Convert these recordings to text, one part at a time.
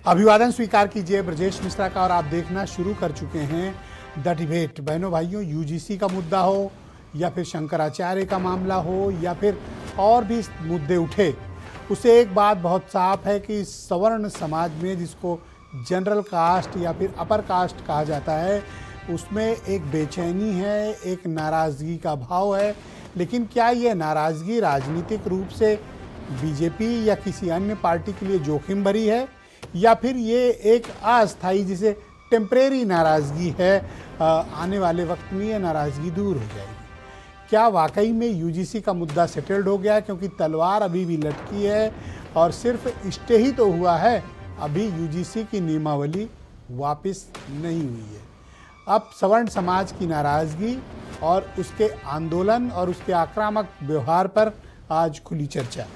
अभिवादन स्वीकार कीजिए ब्रजेश मिश्रा का और आप देखना शुरू कर चुके हैं द डिबेट। बहनों भाइयों, यूजीसी का मुद्दा हो या फिर शंकराचार्य का मामला हो या फिर और भी मुद्दे उठे, उसे एक बात बहुत साफ है कि सवर्ण समाज में जिसको जनरल कास्ट या फिर अपर कास्ट कहा जाता है, उसमें एक बेचैनी है, एक नाराज़गी का भाव है। लेकिन क्या ये नाराज़गी राजनीतिक रूप से बीजेपी या किसी अन्य पार्टी के लिए जोखिम भरी है, या फिर ये एक अस्थायी जिसे टेम्परेरी नाराज़गी है, आने वाले वक्त में ये नाराज़गी दूर हो जाएगी? क्या वाकई में यूजीसी का मुद्दा सेटल्ड हो गया? क्योंकि तलवार अभी भी लटकी है और सिर्फ स्टे ही तो हुआ है, अभी यूजीसी की नियमावली वापस नहीं हुई है। अब सवर्ण समाज की नाराज़गी और उसके आंदोलन और उसके आक्रामक व्यवहार पर आज खुली चर्चा।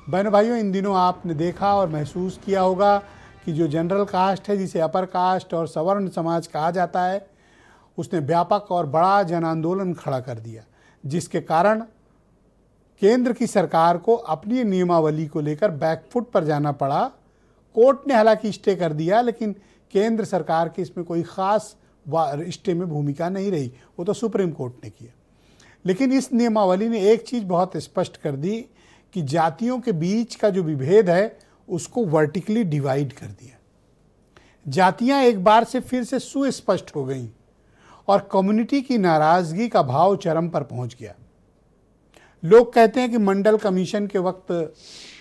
बहनों भाइयों, इन दिनों आपने देखा और महसूस किया होगा कि जो जनरल कास्ट है, जिसे अपर कास्ट और सवर्ण समाज कहा जाता है, उसने व्यापक और बड़ा जन आंदोलन खड़ा कर दिया, जिसके कारण केंद्र की सरकार को अपनी नियमावली को लेकर बैकफुट पर जाना पड़ा। कोर्ट ने हालांकि स्टे कर दिया, लेकिन केंद्र सरकार की इसमें कोई ख़ास स्टे में भूमिका नहीं रही, वो तो सुप्रीम कोर्ट ने किया। लेकिन इस नियमावली ने एक चीज़ बहुत स्पष्ट कर दी कि जातियों के बीच का जो विभेद है उसको वर्टिकली डिवाइड कर दिया। जातियां एक बार से फिर से सुस्पष्ट हो गईं और कम्युनिटी की नाराज़गी का भाव चरम पर पहुंच गया। लोग कहते हैं कि मंडल कमीशन के वक्त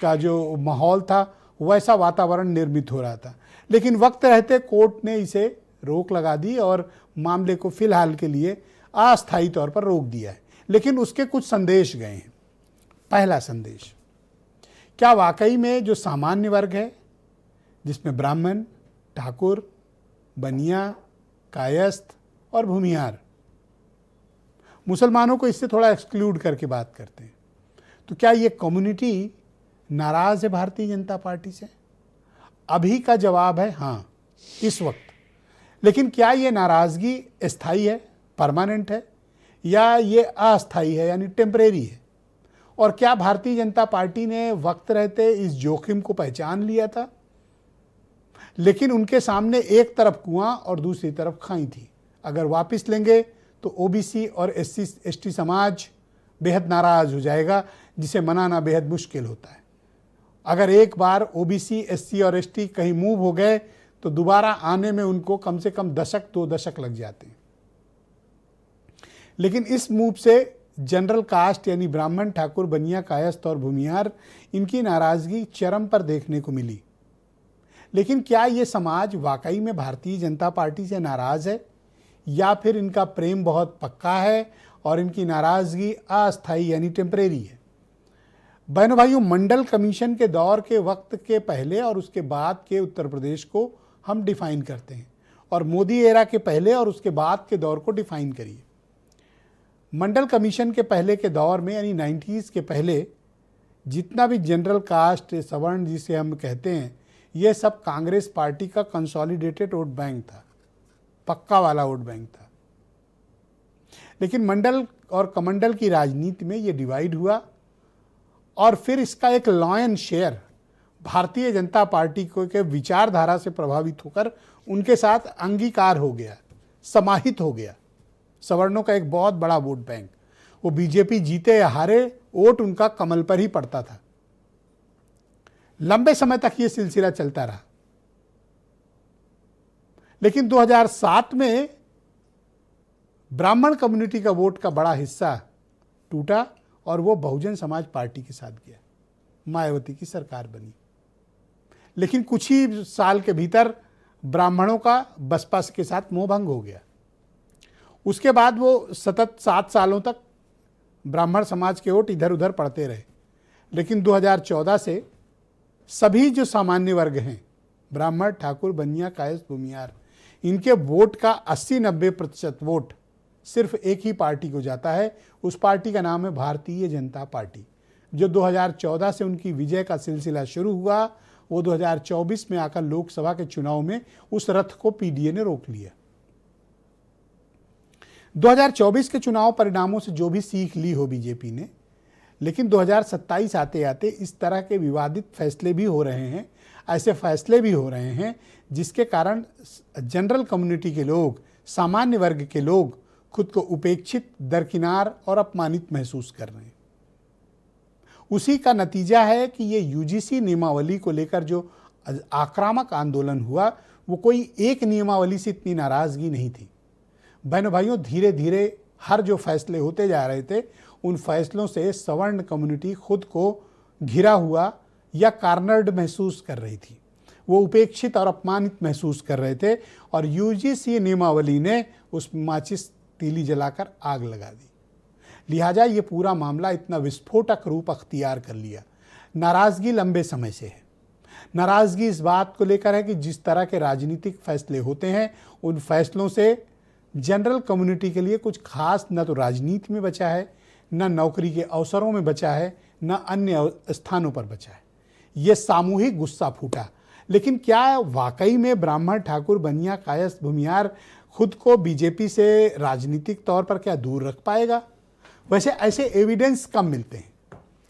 का जो माहौल था वैसा वातावरण निर्मित हो रहा था, लेकिन वक्त रहते कोर्ट ने इसे रोक लगा दी और मामले को फिलहाल के लिए अस्थायी तौर पर रोक दिया है। लेकिन उसके कुछ संदेश गए हैं। पहला संदेश, क्या वाकई में जो सामान्य वर्ग है, जिसमें ब्राह्मण, ठाकुर, बनिया, कायस्थ और भूमिहार, मुसलमानों को इससे थोड़ा एक्सक्लूड करके बात करते हैं, तो क्या ये कम्युनिटी नाराज़ है भारतीय जनता पार्टी से? अभी का जवाब है हाँ, इस वक्त। लेकिन क्या ये नाराज़गी स्थायी है, परमानेंट है, या ये अस्थायी है यानी टेम्परेरी है? और क्या भारतीय जनता पार्टी ने वक्त रहते इस जोखिम को पहचान लिया था? लेकिन उनके सामने एक तरफ कुआं और दूसरी तरफ खाई थी। अगर वापस लेंगे तो ओबीसी और एसटी समाज बेहद नाराज़ हो जाएगा, जिसे मनाना बेहद मुश्किल होता है। अगर एक बार ओबीसी, एससी और एसटी कहीं मूव हो गए तो दोबारा आने में उनको कम से कम दशक, 2 दशक लग जाते हैं। लेकिन इस मूव से जनरल कास्ट यानी ब्राह्मण, ठाकुर, बनिया, कायस्थ और भूमिहार, इनकी नाराज़गी चरम पर देखने को मिली। लेकिन क्या ये समाज वाकई में भारतीय जनता पार्टी से नाराज़ है, या फिर इनका प्रेम बहुत पक्का है और इनकी नाराज़गी अस्थायी यानी टेम्परेरी है? बहनों भाइयों, मंडल कमीशन के दौर के वक्त के पहले और उसके बाद के उत्तर प्रदेश को हम डिफ़ाइन करते हैं, और मोदी एरा के पहले और उसके बाद के दौर को डिफ़ाइन करिए। मंडल कमीशन के पहले के दौर में यानी 90s के पहले जितना भी जनरल कास्ट, सवर्ण जिसे हम कहते हैं, ये सब कांग्रेस पार्टी का कंसोलिडेटेड वोट बैंक था, पक्का वाला वोट बैंक था। लेकिन मंडल और कमंडल की राजनीति में ये डिवाइड हुआ और फिर इसका एक lion share Bharatiya Janata party को के विचारधारा से प्रभावित होकर उनके साथ अंगीकार हो गया, समाहित हो गया। सवर्णों का एक बहुत बड़ा वोट बैंक, वो बीजेपी जीते या हारे, वोट उनका कमल पर ही पड़ता था। लंबे समय तक ये सिलसिला चलता रहा। लेकिन 2007 में ब्राह्मण कम्युनिटी का वोट का बड़ा हिस्सा टूटा और वो बहुजन समाज पार्टी के साथ गया, मायावती की सरकार बनी। लेकिन कुछ ही साल के भीतर ब्राह्मणों का बसपा के साथ मोहभंग हो गया। उसके बाद वो सतत 7 सालों तक ब्राह्मण समाज के वोट इधर उधर पड़ते रहे। लेकिन 2014 से सभी जो सामान्य वर्ग हैं, ब्राह्मण, ठाकुर, बनिया, कायस्थ, भूमिहार, इनके वोट का 80-90% वोट सिर्फ एक ही पार्टी को जाता है। उस पार्टी का नाम है भारतीय जनता पार्टी। जो 2014 से उनकी विजय का सिलसिला शुरू हुआ, वो 2024 में आकर लोकसभा के चुनाव में उस रथ को पीडीए ने रोक लिया। 2024 के चुनाव परिणामों से जो भी सीख ली हो बीजेपी ने, लेकिन 2027 आते आते इस तरह के विवादित फैसले भी हो रहे हैं। ऐसे फैसले भी हो रहे हैं जिसके कारण जनरल कम्युनिटी के लोग, सामान्य वर्ग के लोग खुद को उपेक्षित, दरकिनार और अपमानित महसूस कर रहे हैं। उसी का नतीजा है कि ये यूजीसी नियमावली को लेकर जो आक्रामक आंदोलन हुआ, वो कोई एक नियमावली से इतनी नाराज़गी नहीं थी। बहनों भाइयों, धीरे धीरे हर जो फैसले होते जा रहे थे, उन फैसलों से सवर्ण कम्युनिटी खुद को घिरा हुआ या कार्नर्ड महसूस कर रही थी। वो उपेक्षित और अपमानित महसूस कर रहे थे और यूजीसी नियमावली ने उस माचिस तीली जलाकर आग लगा दी। लिहाजा ये पूरा मामला इतना विस्फोटक रूप अख्तियार कर लिया। नाराज़गी लंबे समय से है। नाराज़गी इस बात को लेकर है कि जिस तरह के राजनीतिक फैसले होते हैं, उन फैसलों से जनरल कम्युनिटी के लिए कुछ खास न तो राजनीति में बचा है, न नौकरी के अवसरों में बचा है, न अन्य स्थानों पर बचा है। ये सामूहिक गुस्सा फूटा। लेकिन क्या वाकई में ब्राह्मण, ठाकुर, बनिया, कायस्थ, भूमियार खुद को बीजेपी से राजनीतिक तौर पर क्या दूर रख पाएगा? वैसे ऐसे एविडेंस कम मिलते हैं।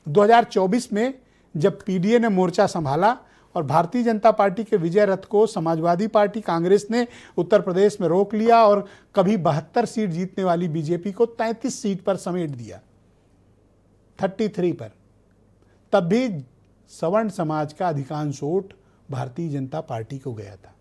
2024 में जब पीडीए ने मोर्चा संभाला और भारतीय जनता पार्टी के विजय रथ को समाजवादी पार्टी, कांग्रेस ने उत्तर प्रदेश में रोक लिया और कभी 72 सीट जीतने वाली बीजेपी को 33 सीट पर समेट दिया, 33 पर। तब भी सवर्ण समाज का अधिकांश वोट भारतीय जनता पार्टी को गया था।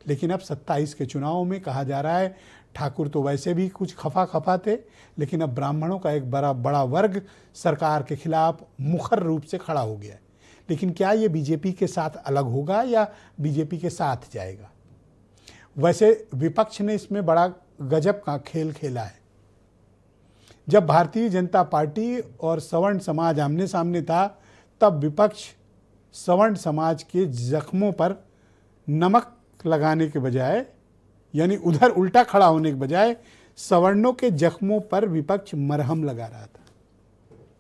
लेकिन अब 27 के चुनाव में कहा जा रहा है ठाकुर तो वैसे भी कुछ खफा थे, लेकिन अब ब्राह्मणों का एक बड़ा वर्ग सरकार के खिलाफ मुखर रूप से खड़ा हो गया है। लेकिन क्या ये बीजेपी के साथ अलग होगा या बीजेपी के साथ जाएगा? वैसे विपक्ष ने इसमें बड़ा गजब का खेल खेला है। जब भारतीय जनता पार्टी और सवर्ण समाज आमने सामने था, तब विपक्ष सवर्ण समाज के जख्मों पर नमक लगाने के बजाय, यानी उधर उल्टा खड़ा होने के बजाय सवर्णों के जख्मों पर विपक्ष मरहम लगा रहा था।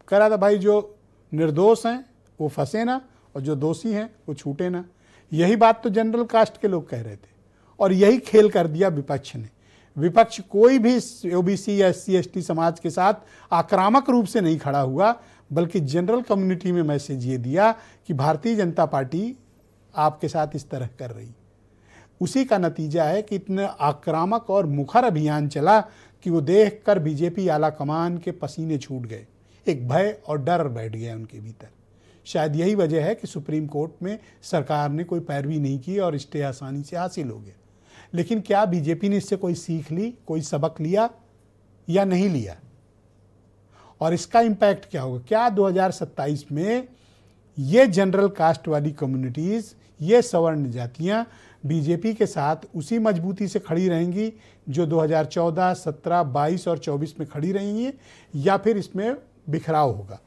कह रहा था भाई जो निर्दोष हैं वो फंसे ना, और जो दोषी हैं वो छूटे ना। यही बात तो जनरल कास्ट के लोग कह रहे थे और यही खेल कर दिया विपक्ष ने। विपक्ष कोई भी ओबीसी या एससी एसटी समाज के साथ आक्रामक रूप से नहीं खड़ा हुआ, बल्कि जनरल कम्युनिटी में मैसेज ये दिया कि भारतीय जनता पार्टी आपके साथ इस तरह कर रही। उसी का नतीजा है कि इतना आक्रामक और मुखर अभियान चला कि वो देखकर बीजेपी आला कमान के पसीने छूट गए। एक भय और डर बैठ गया उनके भीतर। शायद यही वजह है कि सुप्रीम कोर्ट में सरकार ने कोई पैरवी नहीं की और स्टे आसानी से हासिल हो गया। लेकिन क्या बीजेपी ने इससे कोई सीख ली, कोई सबक लिया या नहीं लिया? और इसका इम्पैक्ट क्या होगा? क्या 2027 में ये जनरल कास्ट वाली कम्युनिटीज़, ये सवर्ण जातियाँ बीजेपी के साथ उसी मजबूती से खड़ी रहेंगी जो 2014, 17, 22 और 24 में खड़ी रही हैं, या फिर इसमें बिखराव होगा?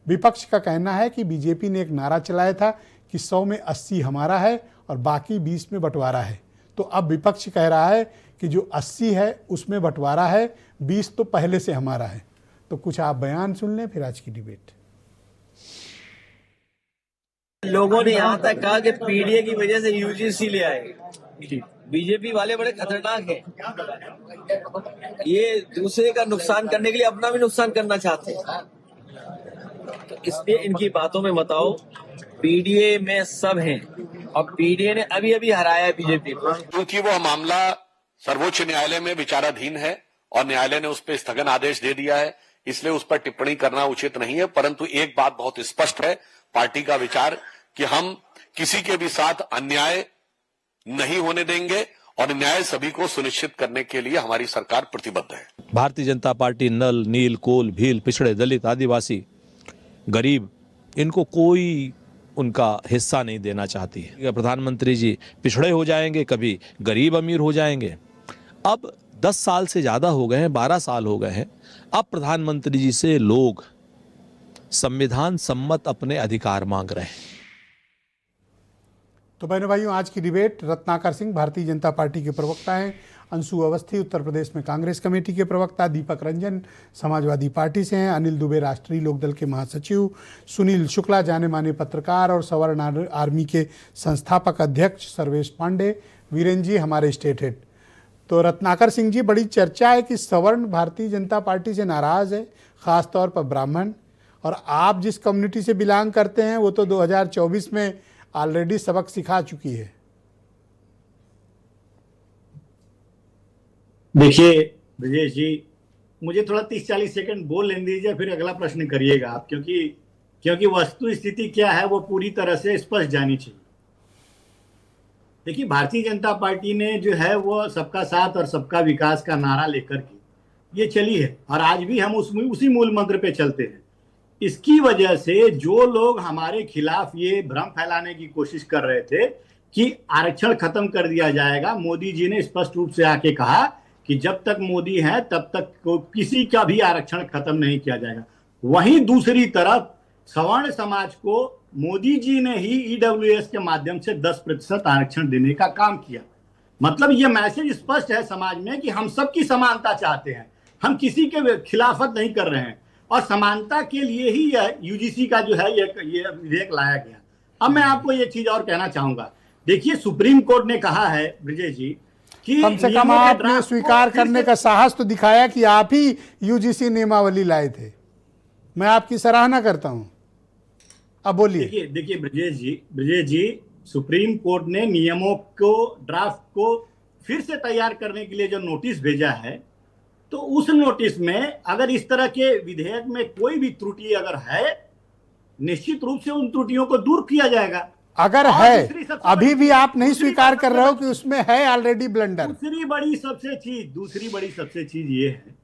विपक्ष का कहना है कि बीजेपी ने एक नारा चलाया था कि 100 में 80 हमारा है और बाकी 20 में बंटवारा है। तो अब विपक्ष कह रहा है कि जो 80 है उसमें बंटवारा है, 20 तो पहले से हमारा है। तो कुछ आप बयान सुन लें, फिर आज की डिबेट। लोगों ने यहाँ तक कहा कि पीडीए की वजह से यूजीसी ले आए। बीजेपी वाले बड़े खतरनाक हैं। ये दूसरे का नुकसान करने के लिए अपना भी नुकसान करना चाहते हैं। तो इसलिए इनकी बातों में मत आओ। पीडीए में सब हैं और पीडीए ने अभी अभी हराया है बीजेपी को। क्योंकि वो मामला सर्वोच्च न्यायालय में विचाराधीन है और न्यायालय ने उस पर स्थगन आदेश दे दिया है, इसलिए उस पर टिप्पणी करना उचित नहीं है। परंतु एक बात बहुत स्पष्ट है, पार्टी का विचार कि हम किसी के भी साथ अन्याय नहीं होने देंगे और न्याय सभी को सुनिश्चित करने के लिए हमारी सरकार प्रतिबद्ध है। भारतीय जनता पार्टी नल, नील, कोल, भील, पिछड़े, दलित, आदिवासी, गरीब, इनको कोई उनका हिस्सा नहीं देना चाहती है। प्रधानमंत्री जी पिछड़े हो जाएंगे, कभी गरीब अमीर हो जाएंगे। अब 10 साल से ज़्यादा हो गए हैं, 12 साल हो गए हैं। अब प्रधानमंत्री जी से लोग संविधान सम्मत अपने अधिकार मांग रहे हैं। तो बहनों भाइयों, आज की डिबेट रत्नाकर सिंह भारतीय जनता पार्टी के प्रवक्ता हैं, अंशु अवस्थी उत्तर प्रदेश में कांग्रेस कमेटी के प्रवक्ता, दीपक रंजन समाजवादी पार्टी से हैं, अनिल दुबे राष्ट्रीय लोकदल के महासचिव, सुनील शुक्ला जाने माने पत्रकार और सवर्ण आर्मी के संस्थापक अध्यक्ष, सर्वेश पांडे, वीरेंद्र जी हमारे स्टेट हेड। तो रत्नाकर सिंह जी, बड़ी चर्चा है कि सवर्ण भारतीय जनता पार्टी से नाराज़ है, ख़ासतौर पर ब्राह्मण, और आप जिस कम्युनिटी से बिलोंग करते हैं वो तो 2024 में ऑलरेडी सबक सिखा चुकी है। देखिए ब्रजेश जी, मुझे थोड़ा 30-40 सेकंड बोल लेने दीजिए, फिर अगला प्रश्न करिएगा आप, क्योंकि वस्तु स्थिति क्या है वो पूरी तरह से स्पष्ट जानी चाहिए। देखिए, भारतीय जनता पार्टी ने जो है वो सबका साथ और सबका विकास का नारा लेकर के ये चली है, और आज भी हम उसी मूल मंत्र पे चलते हैं। इसकी वजह से जो लोग हमारे खिलाफ ये भ्रम फैलाने की कोशिश कर रहे थे कि आरक्षण खत्म कर दिया जाएगा, मोदी जी ने स्पष्ट रूप से आके कहा कि जब तक मोदी है तब तक किसी का भी आरक्षण खत्म नहीं किया जाएगा। वहीं दूसरी तरफ सवर्ण समाज को मोदी जी ने ही ईडब्ल्यूएस के माध्यम से 10% आरक्षण देने का काम किया। मतलब ये मैसेज स्पष्ट है समाज में कि हम सबकी समानता चाहते हैं, हम किसी के खिलाफत नहीं कर रहे हैं, और समानता के लिए ही यह यूजीसी का जो है ये विधेयक लाया गया। अब मैं आपको ये चीज और कहना चाहूंगा। देखिए, सुप्रीम कोर्ट ने कहा है ब्रजेश जी कि कम से कम आपने स्वीकार करने का साहस तो दिखाया कि आप ही यूजीसी नियमावली लाए थे। मैं आपकी सराहना करता हूं। अब बोलिए। देखिए ब्रजेश जी, सुप्रीम कोर्ट ने नियमों को, ड्राफ्ट को फिर से तैयार करने के लिए जो नोटिस भेजा है, तो उस नोटिस में अगर इस तरह के विधेयक में कोई भी त्रुटि अगर है, निश्चित रूप से उन त्रुटियों को दूर किया जाएगा। अगर है, अभी भी आप नहीं स्वीकार कर रहे हो कि उसमें है ऑलरेडी ब्लंडर। दूसरी बड़ी सबसे चीज ये है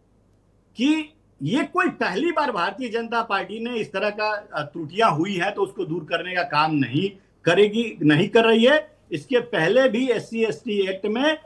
कि ये कोई पहली बार भारतीय जनता पार्टी ने इस तरह का त्रुटियां हुई है तो उसको दूर करने का काम नहीं कर रही है। इसके पहले भी SC/ST एक्ट में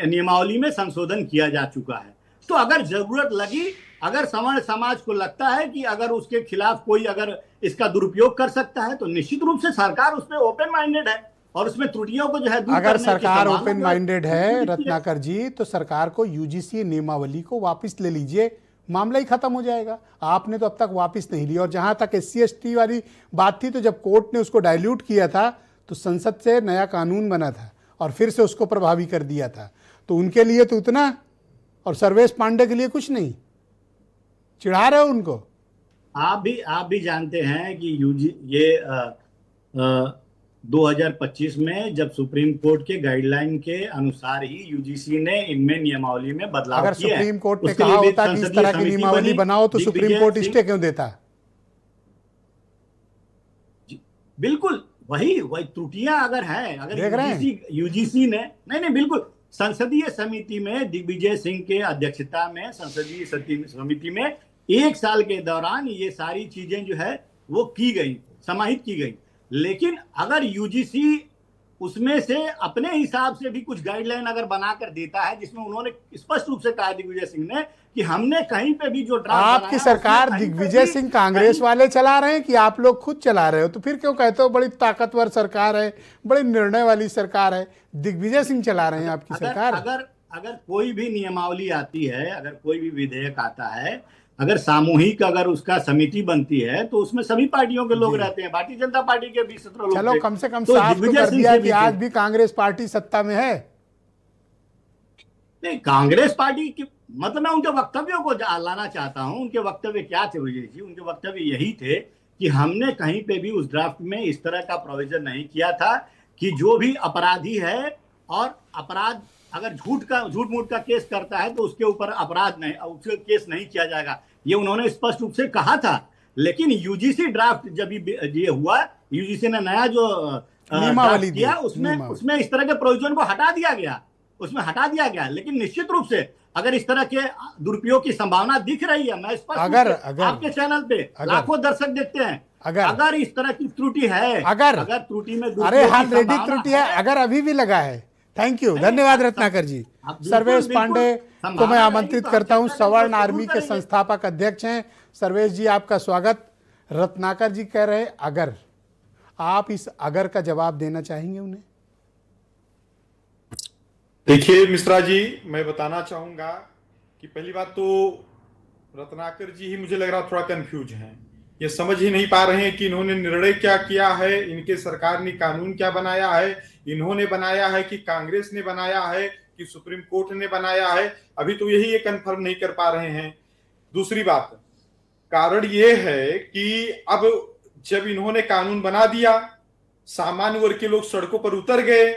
नियमावली में संशोधन किया जा चुका है। तो अगर जरूरत लगी, अगर सवर्ण समाज को लगता है कि अगर उसके खिलाफ कोई अगर इसका दुरुपयोग कर सकता है, तो निश्चित रूप से सरकार उसमें ओपन माइंडेड है और उसमें त्रुटियों को जो है दूर अगर करने की सरकार संभावना ओपन माइंडेड है रत्नाकर जी, तो सरकार को यूजीसी नियमावली को वापस ले लीजिए, मामला ही खत्म हो जाएगा। आपने तो अब तक वापस नहीं लिया। और जहां तक SC/ST वाली बात थी, तो जब कोर्ट ने उसको डाइल्यूट किया था तो संसद से नया कानून बना था और फिर से उसको प्रभावी कर दिया था। तो उनके लिए तो उतना, और सर्वेश पांडे के लिए कुछ नहीं। चिढ़ा रहे हो उनको। आप भी जानते हैं कि 2025 में जब सुप्रीम कोर्ट के गाइडलाइन के अनुसार ही यूजीसी ने इनमें नियमावली में बदलाव किया। अगर सुप्रीम कोर्ट ने कहा होता कि इस तरह की नियमावली बनाओ, तो सुप्रीम कोर्ट स्टे क्यों देता? बिल्कुल वही त्रुटियां अगर हैं, अगर यूजीसी ने नहीं बिल्कुल, संसदीय समिति में दिग्विजय सिंह के अध्यक्षता में संसदीय समिति में 1 साल के दौरान ये सारी चीजें जो है वो की गई, समाहित की गई। लेकिन अगर यूजीसी उसमें से अपने हिसाब से भी कुछ गाइडलाइन अगर बनाकर देता है, जिसमें उन्होंने स्पष्ट रूप से कहा दिग्विजय सिंह ने कि हमने कहीं पे भी जो ड्राफ्ट आपकी सरकार दिग्विजय सिंह कांग्रेस वाले चला रहे हैं कि आप लोग खुद चला रहे हो? तो फिर क्यों कहते हो बड़ी ताकतवर सरकार है, बड़ी निर्णय वाली सरकार है? दिग्विजय सिंह चला रहे हैं आपकी सरकार। अगर कोई भी नियमावली आती है, अगर कोई भी विधेयक आता है, अगर सामूहिक अगर उसका समिति बनती है, तो उसमें सभी पार्टियों के लोग रहते हैं। भारतीय जनता पार्टी के भी 17 लोग। चलो, कम से कम साफ तो कर दिया कि आज भी कांग्रेस पार्टी सत्ता में है। नहीं, कांग्रेस पार्टी की मतलब मैं उनके वक्तव्यों को लाना चाहता हूं। उनके वक्तव्य क्या थे विजय जी? उनके वक्तव्य यही थे कि हमने कहीं पे भी उस ड्राफ्ट में इस तरह का प्रोविजन नहीं किया था कि जो भी अपराधी है और अपराध अगर झूठ मूठ का केस करता है तो उसके ऊपर अपराध नहीं, उसके केस नहीं किया जाएगा। ये उन्होंने स्पष्ट रूप से कहा था। लेकिन यूजीसी ड्राफ्ट जब ये हुआ, यूजीसी ने नया जो नियमावली किया, उसमें इस तरह के प्रोविजन को हटा दिया गया। लेकिन निश्चित रूप से अगर इस तरह के दुरुपयोग की संभावना दिख रही है, मैं स्पष्ट अगर आपके चैनल पे लाखों दर्शक देखते हैं, अगर इस तरह की त्रुटि है, अगर त्रुटि में ऑलरेडी त्रुटि है, अगर अभी भी लगा है। थैंक यू, धन्यवाद रत्नाकर जी। सर्वेश पांडे को मैं आमंत्रित करता हूं, सवर्ण आर्मी के संस्थापक अध्यक्ष हैं। सर्वेश जी, आपका स्वागत। रत्नाकर जी कह रहे अगर, आप इस अगर का जवाब देना चाहेंगे उन्हें? देखिए मिश्रा जी, मैं बताना चाहूंगा कि पहली बात तो रत्नाकर जी ही मुझे लग रहा थोड़ा कंफ्यूज हैं। ये समझ ही नहीं पा रहे हैं कि इन्होंने निर्णय क्या किया है, इनके सरकार ने कानून क्या बनाया है, इन्होंने बनाया है कि कांग्रेस ने बनाया है कि सुप्रीम कोर्ट ने बनाया है। अभी तो यही ये कंफर्म नहीं कर पा रहे हैं। दूसरी बात, कारण ये है कि अब जब इन्होंने कानून बना दिया सामान्य वर्ग के लोग सड़कों पर उतर गए,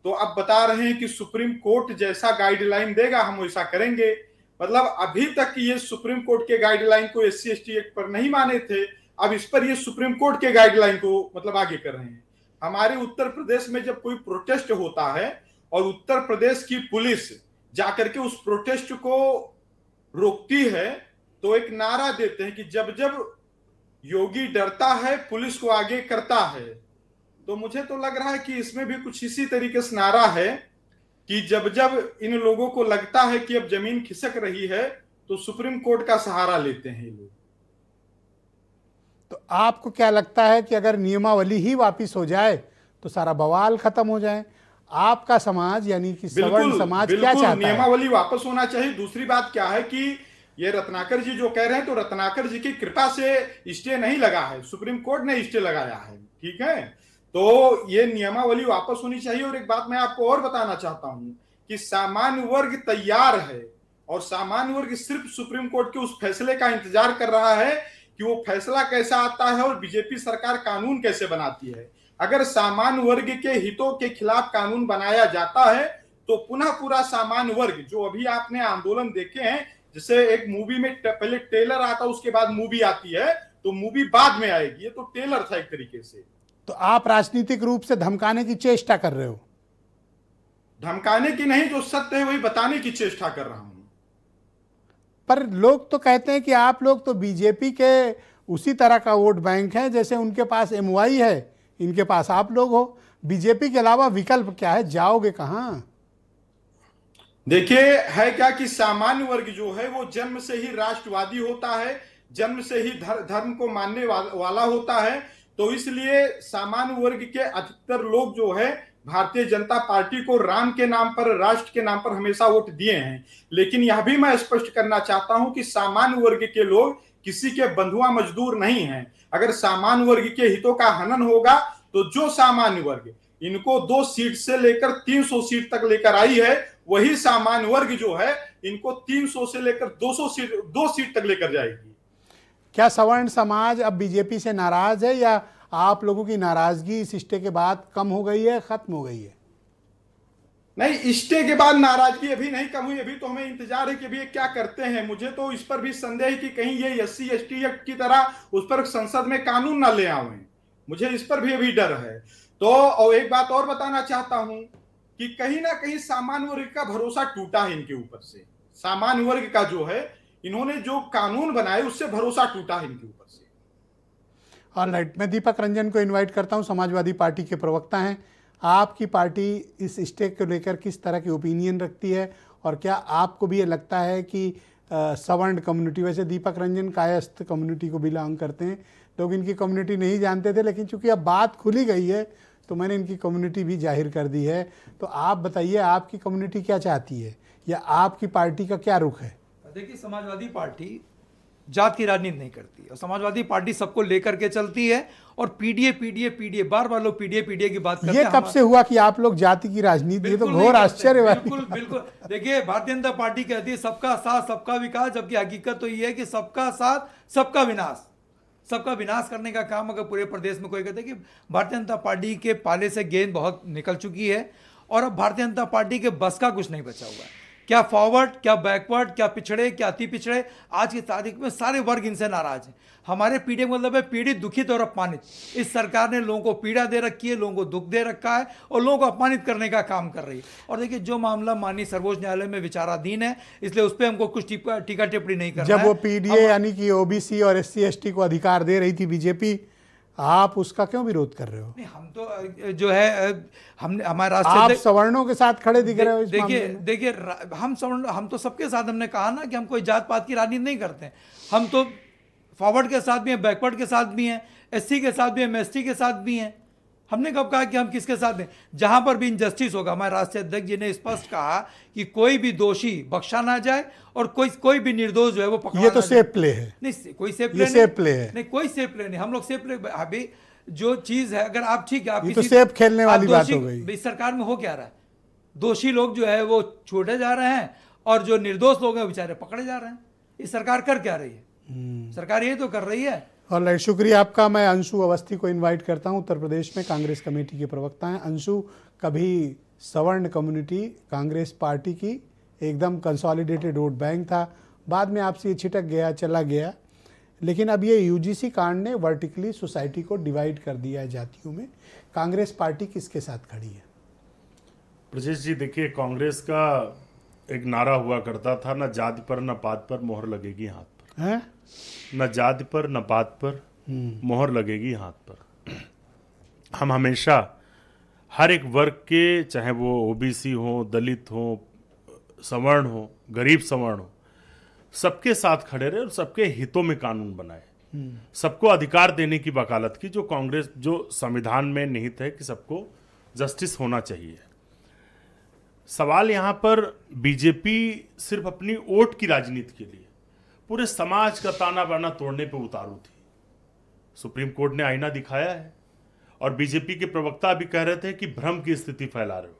तो अब बता रहे हैं कि सुप्रीम कोर्ट जैसा गाइडलाइन देगा हम वैसा करेंगे। मतलब अभी तक ये सुप्रीम कोर्ट के गाइडलाइन को SC/ST एक्ट पर नहीं माने थे, अब इस पर ये सुप्रीम कोर्ट के गाइडलाइन को मतलब आगे कर रहे हैं। हमारे उत्तर प्रदेश में जब कोई प्रोटेस्ट होता है और उत्तर प्रदेश की पुलिस जाकर के उस प्रोटेस्ट को रोकती है, तो एक नारा देते हैं कि जब जब योगी डरता है पुलिस को आगे करता है। तो मुझे तो लग रहा है कि इसमें भी कुछ इसी तरीके से नारा है कि जब जब इन लोगों को लगता है कि अब जमीन खिसक रही है तो सुप्रीम कोर्ट का सहारा लेते हैं ये लोग। तो आपको क्या लगता है कि अगर नियमावली ही वापस हो जाए तो सारा बवाल खत्म हो जाए? आपका समाज यानी कि सवर्ण समाज क्या चाहता है? नियमावली वापस होना चाहिए। दूसरी बात क्या है कि ये रत्नाकर जी जो कह रहे हैं, तो रत्नाकर जी की कृपा से स्टे नहीं लगा है, सुप्रीम कोर्ट ने स्टे लगाया है, ठीक है। तो ये नियमावली वापस होनी चाहिए। और एक बात मैं आपको और बताना चाहता हूं कि सामान्य वर्ग तैयार है और सामान्य वर्ग सिर्फ सुप्रीम कोर्ट के उस फैसले का इंतजार कर रहा है कि वो फैसला कैसा आता है और बीजेपी सरकार कानून कैसे बनाती है। अगर सामान्य वर्ग के हितों के खिलाफ कानून बनाया जाता है तो पुनः पूरा सामान्य वर्ग, जो अभी आपने आंदोलन देखे हैं, जैसे एक मूवी में पहले ट्रेलर आता उसके बाद मूवी आती है, तो मूवी बाद में आएगी, ये तो ट्रेलर था एक तरीके से। तो आप राजनीतिक रूप से धमकाने की चेष्टा कर रहे हो? धमकाने की नहीं, जो सत्य है वही बताने की चेष्टा कर रहा हूं। पर लोग तो कहते हैं कि आप लोग तो बीजेपी के उसी तरह का वोट बैंक है जैसे उनके पास MY है, इनके पास आप लोग हो। बीजेपी के अलावा विकल्प क्या है? जाओगे कहां? देखिए, है क्या कि सामान्य वर्ग जो है वो जन्म से ही राष्ट्रवादी होता है, जन्म से ही धर्म को मानने वाला होता है। तो इसलिए सामान्य वर्ग के अधिकतर लोग जो है भारतीय जनता पार्टी को राम के नाम पर, राष्ट्र के नाम पर हमेशा वोट दिए हैं। लेकिन यह भी मैं स्पष्ट करना चाहता हूं कि सामान्य वर्ग के लोग किसी के बंधुआ मजदूर नहीं हैं। अगर सामान्य वर्ग के हितों का हनन होगा तो जो सामान्य वर्ग इनको 2 सीट से लेकर 300 सीट तक लेकर आई है, वही सामान्य वर्ग जो है इनको 300 से लेकर 2 सीट तक लेकर जाएगी। क्या सवर्ण समाज अब बीजेपी से नाराज है या आप लोगों की नाराजगी इस स्टे के बाद कम हो गई है, खत्म हो गई है? नहीं, स्टे के बाद नाराजगी अभी नहीं कम हुई। अभी तो हमें इंतजार है कि अभी ये क्या करते हैं। मुझे तो इस पर भी संदेह है कि कहीं ये SC/ST एक्ट की तरह उस पर संसद में कानून ना ले आवे, मुझे इस पर भी अभी डर है। तो और एक बात और बताना चाहता हूं कि कहीं ना कहीं सामान्य वर्ग का भरोसा टूटा है इनके ऊपर से। सामान्य वर्ग का जो है, इन्होंने जो कानून बनाए उससे भरोसा टूटा है इनके ऊपर से। ऑलराइट, मैं दीपक रंजन को इनवाइट करता हूं, समाजवादी पार्टी के प्रवक्ता हैं। आपकी पार्टी इस स्टे को लेकर किस तरह की ओपिनियन रखती है और क्या आपको भी ये लगता है कि सवर्ण कम्युनिटी, वैसे दीपक रंजन कायस्थ कम्युनिटी को बिलोंग करते हैं, लोग इनकी कम्युनिटी नहीं जानते थे, लेकिन चूंकि अब बात खुली गई है तो मैंने इनकी कम्युनिटी भी जाहिर कर दी है। तो आप बताइए, आपकी कम्युनिटी क्या चाहती है या आपकी पार्टी का क्या रुख है? देखिए, समाजवादी पार्टी जात की राजनीति नहीं करती और समाजवादी पार्टी सबको लेकर के चलती है। और पीडीए बार बार लोग पीडीए की बात करते हैं। ये कब से हुआ कि आप लोग जाति की राजनीति? ये तो घोर आश्चर्य है। बिल्कुल। देखिए, भारतीय जनता पार्टी कहती है सबका साथ सबका विकास, जबकि हकीकत तो ये है कि सबका साथ सबका विनाश। सबका विनाश करने का काम अगर पूरे प्रदेश में कोई कहते हैं कि भारतीय जनता पार्टी के पाले से गेंद बहुत निकल चुकी है और अब भारतीय जनता पार्टी के बस का कुछ नहीं बचा हुआ है। क्या फॉरवर्ड, क्या बैकवर्ड, क्या पिछड़े, क्या अति पिछड़े, आज की तारीख में सारे वर्ग इनसे नाराज हैं। हमारे पीड़ित मतलब है पीड़ित, दुखित और अपमानित। इस सरकार ने लोगों को पीड़ा दे रखी है, लोगों को दुख दे रखा है और लोगों को अपमानित करने का काम कर रही है। और देखिए, जो मामला माननीय सर्वोच्च न्यायालय में विचाराधीन है, इसलिए उस पर हमको कुछ टीका टिप्पणी नहीं करना है। जब वो पीडीए यानी कि OBC और SC/ST को अधिकार दे रही थी बीजेपी, आप उसका क्यों विरोध कर रहे हो? नहीं, हम तो जो है हमारा आप सवर्णों के साथ खड़े दिख रहे हो इस मामले में। देखिए, हम सवर्ण, हम तो सबके साथ, हमने कहा ना कि हम कोई जात पात की राजनीति नहीं करते हैं। हम तो फॉरवर्ड के साथ भी हैं, बैकवर्ड के साथ भी हैं, SC के साथ भी हैं, MST के साथ भी हैं। हमने कब कहा कि हम किसके साथ हैं? जहां पर भी इनजस्टिस होगा, हमारे राष्ट्रीय अध्यक्ष जी ने स्पष्ट कहा कि कोई भी दोषी बख्शा ना जाए और कोई भी निर्दोष जो है वो पकड़ा। ये तो सेफ प्ले है। नहीं, कोई सेफ प्ले है। नहीं, कोई सेफ प्ले नहीं। हम लोग सेफ प्ले, अभी जो चीज है, अगर आप ठीक है, आप ये तो सेफ खेलने वाली बात हो गई। इस सरकार में हो क्या रहा है? दोषी लोग जो है वो छोड़े जा रहे हैं और जो निर्दोष लोग हैं बेचारे पकड़े जा रहे हैं। इस सरकार कर क्या रही है? सरकार ये तो कर रही है। ऑलराइट, शुक्रिया आपका। मैं अंशु अवस्थी को इनवाइट करता हूं। उत्तर प्रदेश में कांग्रेस कमेटी के प्रवक्ता हैं। अंशु, कभी सवर्ण कम्युनिटी कांग्रेस पार्टी की एकदम कंसोलिडेटेड वोट बैंक था, बाद में आपसे ये छिटक गया, चला गया, लेकिन अब ये यूजीसी कांड ने वर्टिकली सोसाइटी को डिवाइड कर दिया है जातियों में। कांग्रेस पार्टी किसके साथ खड़ी है? ब्रजेश जी, देखिए, कांग्रेस का एक नारा हुआ करता था, न जाति पर न पात पर मोहर लगेगी हाथ पर। हैं? न जाति पर न पात पर मोहर लगेगी हाथ पर। हम हमेशा हर एक वर्ग के, चाहे वो ओबीसी हो, दलित हो, सवर्ण हो, गरीब सवर्ण हो, सबके साथ खड़े रहे और सबके हितों में कानून बनाए, सबको अधिकार देने की वकालत की, जो कांग्रेस, जो संविधान में निहित है कि सबको जस्टिस होना चाहिए। सवाल यहाँ पर बीजेपी सिर्फ अपनी वोट की राजनीति के लिए पूरे समाज का ताना बाना तोड़ने पे उतारू थी। सुप्रीम कोर्ट ने आईना दिखाया है और बीजेपी के प्रवक्ता भी कह रहे थे कि भ्रम की स्थिति फैला रहे हो।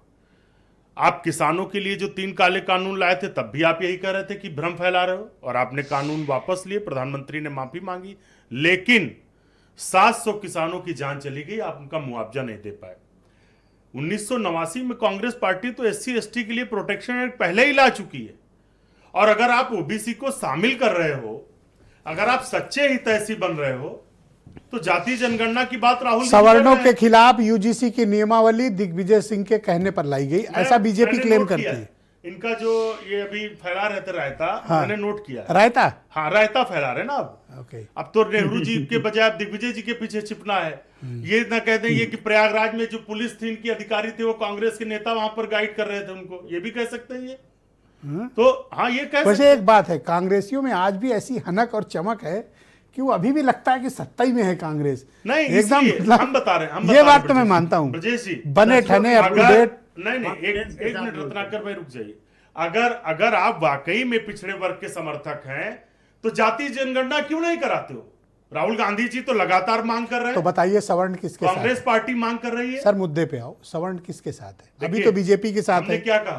आप किसानों के लिए जो 3 काले कानून लाए थे, तब भी आप यही कह रहे थे कि भ्रम फैला रहे हो, और आपने कानून वापस लिए, प्रधानमंत्री ने माफी मांगी, लेकिन 700 किसानों की जान चली गई, आप उनका मुआवजा नहीं दे पाए। 1989 में कांग्रेस पार्टी तो SC ST के लिए प्रोटेक्शन एक्ट पहले ही ला चुकी है, और अगर आप ओबीसी को शामिल कर रहे हो, अगर आप सच्चे हितैषी बन रहे हो, तो जाति जनगणना की बात राहुल सवर्णों के खिलाफ यूजीसी की नियमावली दिग्विजय सिंह के कहने पर लाई गई, ऐसा बीजेपी क्लेम करती है। इनका जो ये अभी फैला रहे थे रायता, मैंने नोट किया। रायता? हाँ, रायता फैला रहे ना अब। ओके। अब तो नेहरू जी के बजाय अब दिग्विजय जी के पीछे छिपना है। ये ना कहते हैं ये कि प्रयागराज में जो पुलिस थी, इनकी अधिकारी थे, वो कांग्रेस के नेता वहां पर गाइड कर रहे थे उनको, ये भी कह सकते हैं ये। तो हाँ, ये कह सकते वैसे एक बात है, कांग्रेसियों में आज भी ऐसी हनक और चमक है कि वो अभी भी लगता है कि सत्ता ही में है कांग्रेस। नहीं, एकदम मतलब हम बता रहे हैं, ये बात तो मैं मानता हूं, ब्रजेश जी, बने ठने अप टू डेट। नहीं, एक मिनट रत्नाकर भाई रुक जाइए। अगर आप वाकई में पिछड़े वर्ग के समर्थक हैं, तो जाति जनगणना क्यों नहीं कराते हो? राहुल गांधी जी तो लगातार मांग कर रहे हैं। तो बताइए, सवर्ण किसके साथ? कांग्रेस पार्टी मांग कर रही है। सर मुद्दे पे आओ, सवर्ण किसके साथ है? अभी तो बीजेपी के साथ हमने है। क्या कहा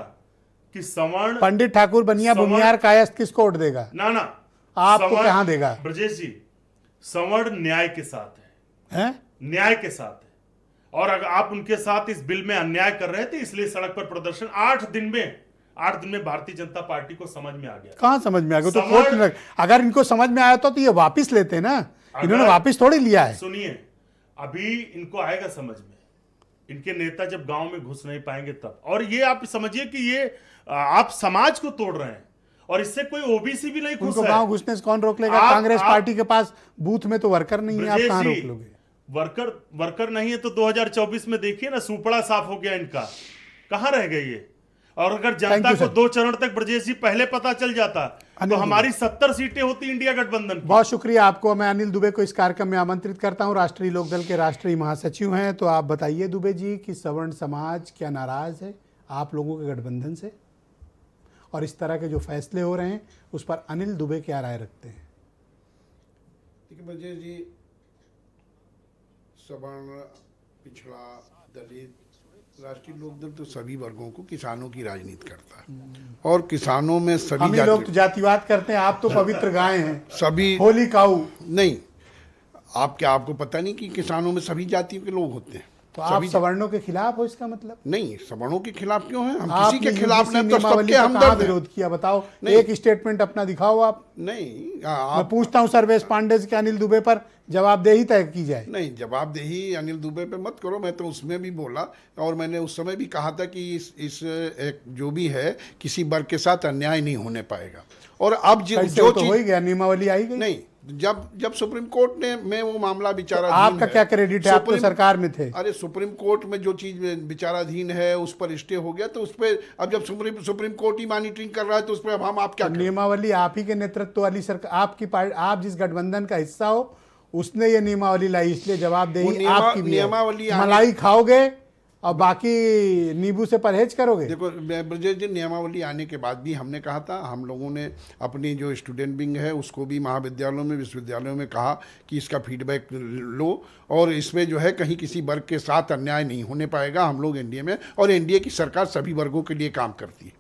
कि सवर्ण, पंडित ठाकुर बनिया भूमियार कायस्थ किसको वोट देगा? ना आपको कहां देगा? ब्रजेश जी, सवर्ण न्याय के साथ है? न्याय के साथ है, और अगर आप उनके साथ इस बिल में अन्याय कर रहे थे, इसलिए सड़क पर प्रदर्शन 8 दिन में भारतीय जनता पार्टी को समझ में आ गया। कहां समझ में आ गया? तो कोर्ट में, अगर इनको समझ में आया तो ये वापिस लेते ना, इन्होंने वापिस थोड़ी लिया है। सुनिए, अभी इनको आएगा समझ में, इनके नेता जब गांव में घुस नहीं पाएंगे तब। और ये आप समझिए कि ये आप समाज को तोड़ रहे हैं, और इससे कोई ओबीसी भी नहीं खुश उनको है। गांव घुसने से कौन रोक लेगा? कांग्रेस पार्टी के पास बूथ में तो वर्कर नहीं है, आप कहां रोक लोगे? वर्कर नहीं है तो 2024 में देखिए ना, सुपड़ा साफ हो गया इनका, कहां रह गए ये? और अगर जनता को 2 चरण तक ब्रजेश जी पहले पता चल जाता, तो हमारी 70 सीटें होती इंडिया गठबंधन की। बहुत शुक्रिया आपको। मैं अनिल दुबे को इस कार्यक्रम में आमंत्रित करता हूं। राष्ट्रीय लोकदल के राष्ट्रीय महासचिव हैं। तो आप बताइए दुबे जी कि सवर्ण समाज क्या नाराज है आप लोगों के गठबंधन से, और इस तरह के जो फैसले हो रहे हैं उस पर अनिल दुबे क्या राय रखते हैं? देखिए ब्रजेश जी, सवर्ण, पिछड़ा, दलित, राष्ट्रीय लोकदल तो सभी वर्गों को, किसानों की राजनीति करता है, और किसानों में सभी हम लोग तो जातिवाद करते हैं, आप तो पवित्र गाय हैं, सभी होली काऊ। नहीं, आपको पता नहीं कि किसानों में सभी जातियों के लोग होते हैं। तो आप सवर्णों के खिलाफ हो, इसका मतलब? नहीं, सवर्णों के खिलाफ क्यों हैं? हम आपने किसी के खिलाफ नहीं, तो नियमावली सबके का हमदर्द कहाँ हैं। विरोध किया बताओ? एक स्टेटमेंट अपना दिखाओ आप। नहीं, मैं पूछता हूं सर्वेश पांडे से कि अनिल दुबे पर जवाबदेही तय की जाए। नहीं, जवाबदेही अनिल दुबे पे मत करो। मैं तो उसमें भी बोला, और मैंने उस समय भी कहा था कि इस एक जो भी है, किसी वर्ग के साथ अन्याय नहीं होने पाएगा। और अब जो तो हो ही गया, नियमावली आई गई। नहीं, जब सुप्रीम कोर्ट ने में वो मामला विचाराधीन है, आपका क्या क्रेडिट है? आप तो सरकार में थे। अरे सुप्रीम कोर्ट में जो चीज विचाराधीन है उस पर स्टे हो गया, तो उस पर अब जब सुप्रीम कोर्ट ही मॉनिटरिंग कर रहा है, तो उस पर अब हम आप क्या करें? नियमावली आप ही के नेतृत्व वाली सरकार, आपकी पार्टी, आप जिस गठबंधन का हिस्सा हो उसने ये नियमावली लाई, इसलिए जवाबदेही आपकी भी है। मलाई खाओगे और बाकी नींबू से परहेज करोगे? देखो ब्रजेश जी, नियमावली आने के बाद भी हमने कहा था, हम लोगों ने अपनी जो स्टूडेंट विंग है उसको भी महाविद्यालयों में, विश्वविद्यालयों में कहा कि इसका फीडबैक लो, और इसमें जो है कहीं किसी वर्ग के साथ अन्याय नहीं होने पाएगा। हम लोग एनडीए में, और एनडीए की सरकार सभी वर्गों के लिए काम करती है,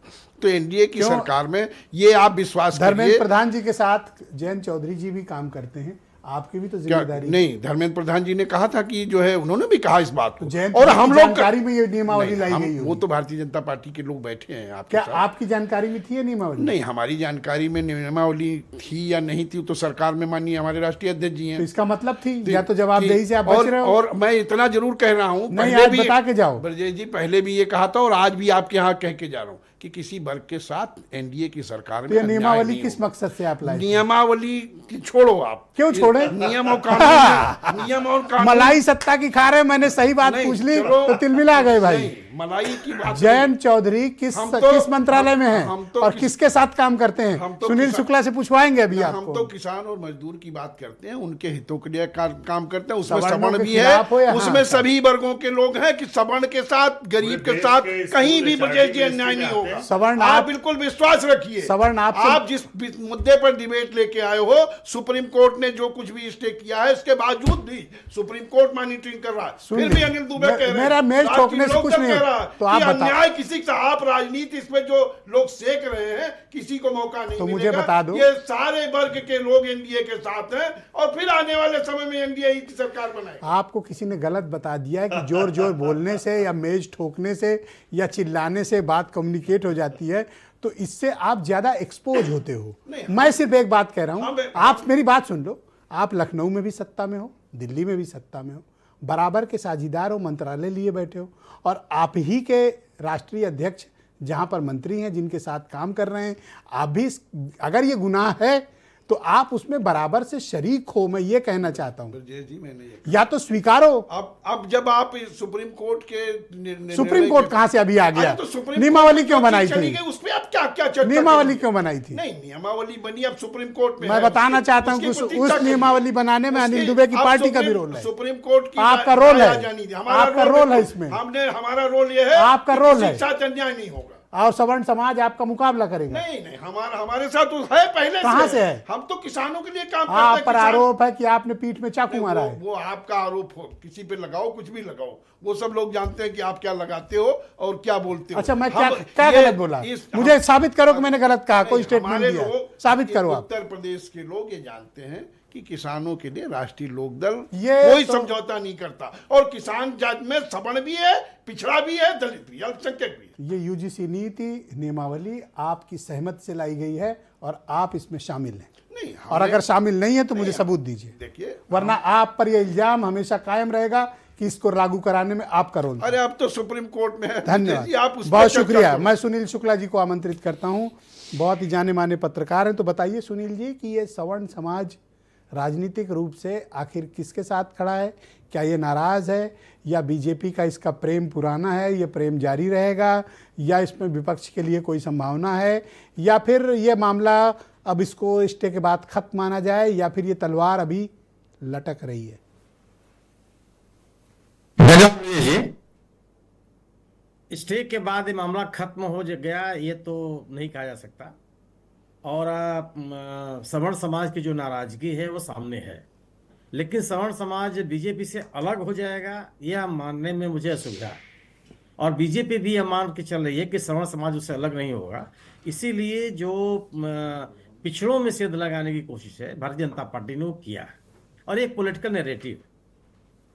तो एनडीए की सरकार में ये आप विश्वास करिए। धर्मेंद्र प्रधान जी के साथ जयंत चौधरी जी भी काम करते हैं, आपकी भी तो क्या जिम्मेदारी। नहीं, धर्मेंद्र प्रधान जी ने कहा था कि जो है, उन्होंने भी कहा इस बात को, जयंत और जी हम की लोग जानकारी में ये नियमावली लाई गई वो होगी। तो भारतीय जनता पार्टी के लोग बैठे हैं आपके क्या साथ। आपकी जानकारी में थी ये नियमावली? नहीं, हमारी जानकारी में नियमावली थी या नहीं थी तो सरकार में माननीय हमारे राष्ट्रीय अध्यक्ष जी हैं। तो इसका मतलब थी, या तो जवाबदेही से आप बच रहे हो। और मैं इतना जरूर कह रहा हूँ, नहीं, पहले आज भी बता के जाओ। ब्रजेश जी पहले भी ये कहा था और आज भी आपके यहाँ कह के जा रहा हूँ कि किसी वर्ग के साथ एनडीए की सरकार तो में ये अन्याय नियमावली नहीं किस होगा। मकसद से आप लाए? नियमावली की छोड़ो आप, क्यों छोड़े? नियम और कानून, नियम और कानून। मलाई सत्ता की खा रहे, मैंने सही बात नहीं, पूछ ली चलो, तो तिलमिला गए भाई। नहीं, मलाई की बात जयंत चौधरी किस मंत्रालय में हैं और किसके साथ काम करते हैं? सुनील शुक्ला से पूछवाएंगे अभी हम आपको। तो किसान और मजदूर की बात करते हैं, उनके हितों के लिए काम करते हैं। उसमें सवर्णों सवर्ण के भी है, खिलाफ हो या उसमें हाँ? सभी वर्गों के लोग हैं कि सवर्ण के साथ, गरीब के साथ कहीं भी ब्रजेश जी अन्याय नहीं होगा। सवर्ण आप बिल्कुल विश्वास रखिए। सवर्ण आप जिस मुद्दे पर डिबेट लेके आए हो, सुप्रीम कोर्ट ने जो कुछ भी स्टे किया है, इसके बावजूद भी सुप्रीम कोर्ट मॉनिटरिंग कर रहा है। फिर भी अनिल दुबे कह रहे हैं मेरा मेज ठोकने से कुछ नहीं कह रहा है, है तो आप कि बताओ। अन्याय किसी का, आप राजनीति इसमें जो लोग सेक रहे हैं, किसी को मौका नहीं तो मुझे मिलेगा। बता दो। ये सारे वर्ग के लोग एनडीए के साथ हैं और फिर आने वाले समय में एनडीए की सरकार बनाएगी। आपको किसी ने गलत बता दिया है कि जोर जोर बोलने से या मेज ठोकने से या चिल्लाने से बात कम्युनिकेट हो जाती है, तो इससे आप ज्यादा एक्सपोज होते हो। मैं सिर्फ एक बात कह रहा हूं, आप मेरी बात सुन लो। आप लखनऊ में भी सत्ता में हो, दिल्ली में भी सत्ता में हो, बराबर के साझीदार हो, मंत्रालय लिए बैठे हो, और आप ही के राष्ट्रीय अध्यक्ष जहां पर मंत्री हैं जिनके साथ काम कर रहे हैं, आप भी, अगर ये गुनाह है तो आप उसमें बराबर से शरीक हो। मैं ये कहना चाहता हूं, ब्रजेश जी मैंने ये या तो स्वीकारो। अब जब आप सुप्रीम कोर्ट के सुप्रीम कोर्ट कहाँ से अभी आ गया? तो सुप्रीम नियमावली कोर्ट क्यों जो बनाई चीज़ चली थी? गई, उस पे आप क्या क्या चर्चा नियमावली करेंगे? क्यों बनाई थी? नहीं, नियमावली बनी अब सुप्रीम कोर्ट में मैं है। बताना उसकी- चाहता हूं कि उसकी उस प्रतीक्षा करिए। नियमावली बनाने में अनिल दुबे की अब पार्टी का भी सुप्रीम- रोल है। सुप्रीम कोर्ट की आपका रोल है। राय जानी थी। हमारा आपका रोल है इसमें। हमारा रोल ये है, आपका रोल है। शिक्षा से अन्याय नहीं होगा। और सवर्ण समाज आपका मुकाबला करेगा। नहीं, हमारे साथ तो है, पहले कहाँ से है। है? हम तो किसानों के लिए काम करते आप हैं। पर किसान- आरोप है कि आपने पीठ में चाकू मारा है। वो आपका आरोप हो, किसी पे लगाओ, कुछ भी लगाओ, वो सब लोग जानते हैं कि आप क्या लगाते हो और क्या बोलते हो। अच्छा, मैं हम- क्या ये- गलत बोला? इस- मुझे साबित करो कि मैंने गलत कहा, कोई नहीं, स्टेटमेंट हमारे दिया, लोग, साबित करो आप। उत्तर प्रदेश के लोग ये जानते हैं कि किसानों के लिए राष्ट्रीय लोकदल ये कोई तो- समझौता नहीं करता, और किसान जाति में सवर्ण भी है, पिछड़ा भी है, दलित भी, अल्पसंख्यक भी है। ये यूजीसी नीति नियमावली आपकी सहमति से लाई गई है और आप इसमें शामिल हैं। नहीं, और अगर शामिल नहीं है तो मुझे सबूत दीजिए, देखिए, वरना आप पर यह इल्जाम हमेशा कायम रहेगा कि इसको लागू कराने में आपका रोल था। अरे अब तो सुप्रीम कोर्ट में है। धन्यवाद, जी, आप उस पर बहुत चर्चा शुक्रिया। करो। मैं सुनील शुक्ला जी को आमंत्रित करता हूं, बहुत ही जाने माने पत्रकार हैं। तो बताइए सुनील जी कि ये सवर्ण समाज राजनीतिक रूप से आखिर किसके साथ खड़ा है? क्या ये नाराज है, या बीजेपी का इसका प्रेम पुराना है, ये प्रेम जारी रहेगा, या इसमें विपक्ष के लिए कोई संभावना है, या फिर ये मामला अब इसको स्टे के बाद खत्म माना जाए, या फिर ये तलवार अभी लटक रही है? स्टे के बाद ये मामला खत्म हो गया, ये तो नहीं कहा जा सकता। और सवर्ण समाज की जो नाराजगी है वो सामने है, लेकिन सवर्ण समाज बीजेपी से अलग हो जाएगा यह मानने में मुझे असुविधा है। और बीजेपी भी यह मान के चल रही है कि सवर्ण समाज उससे अलग नहीं होगा। इसीलिए जो पिछड़ों में सेंध लगाने की कोशिश है भारतीय जनता पार्टी ने वो किया है, और एक पॉलिटिकल नैरेटिव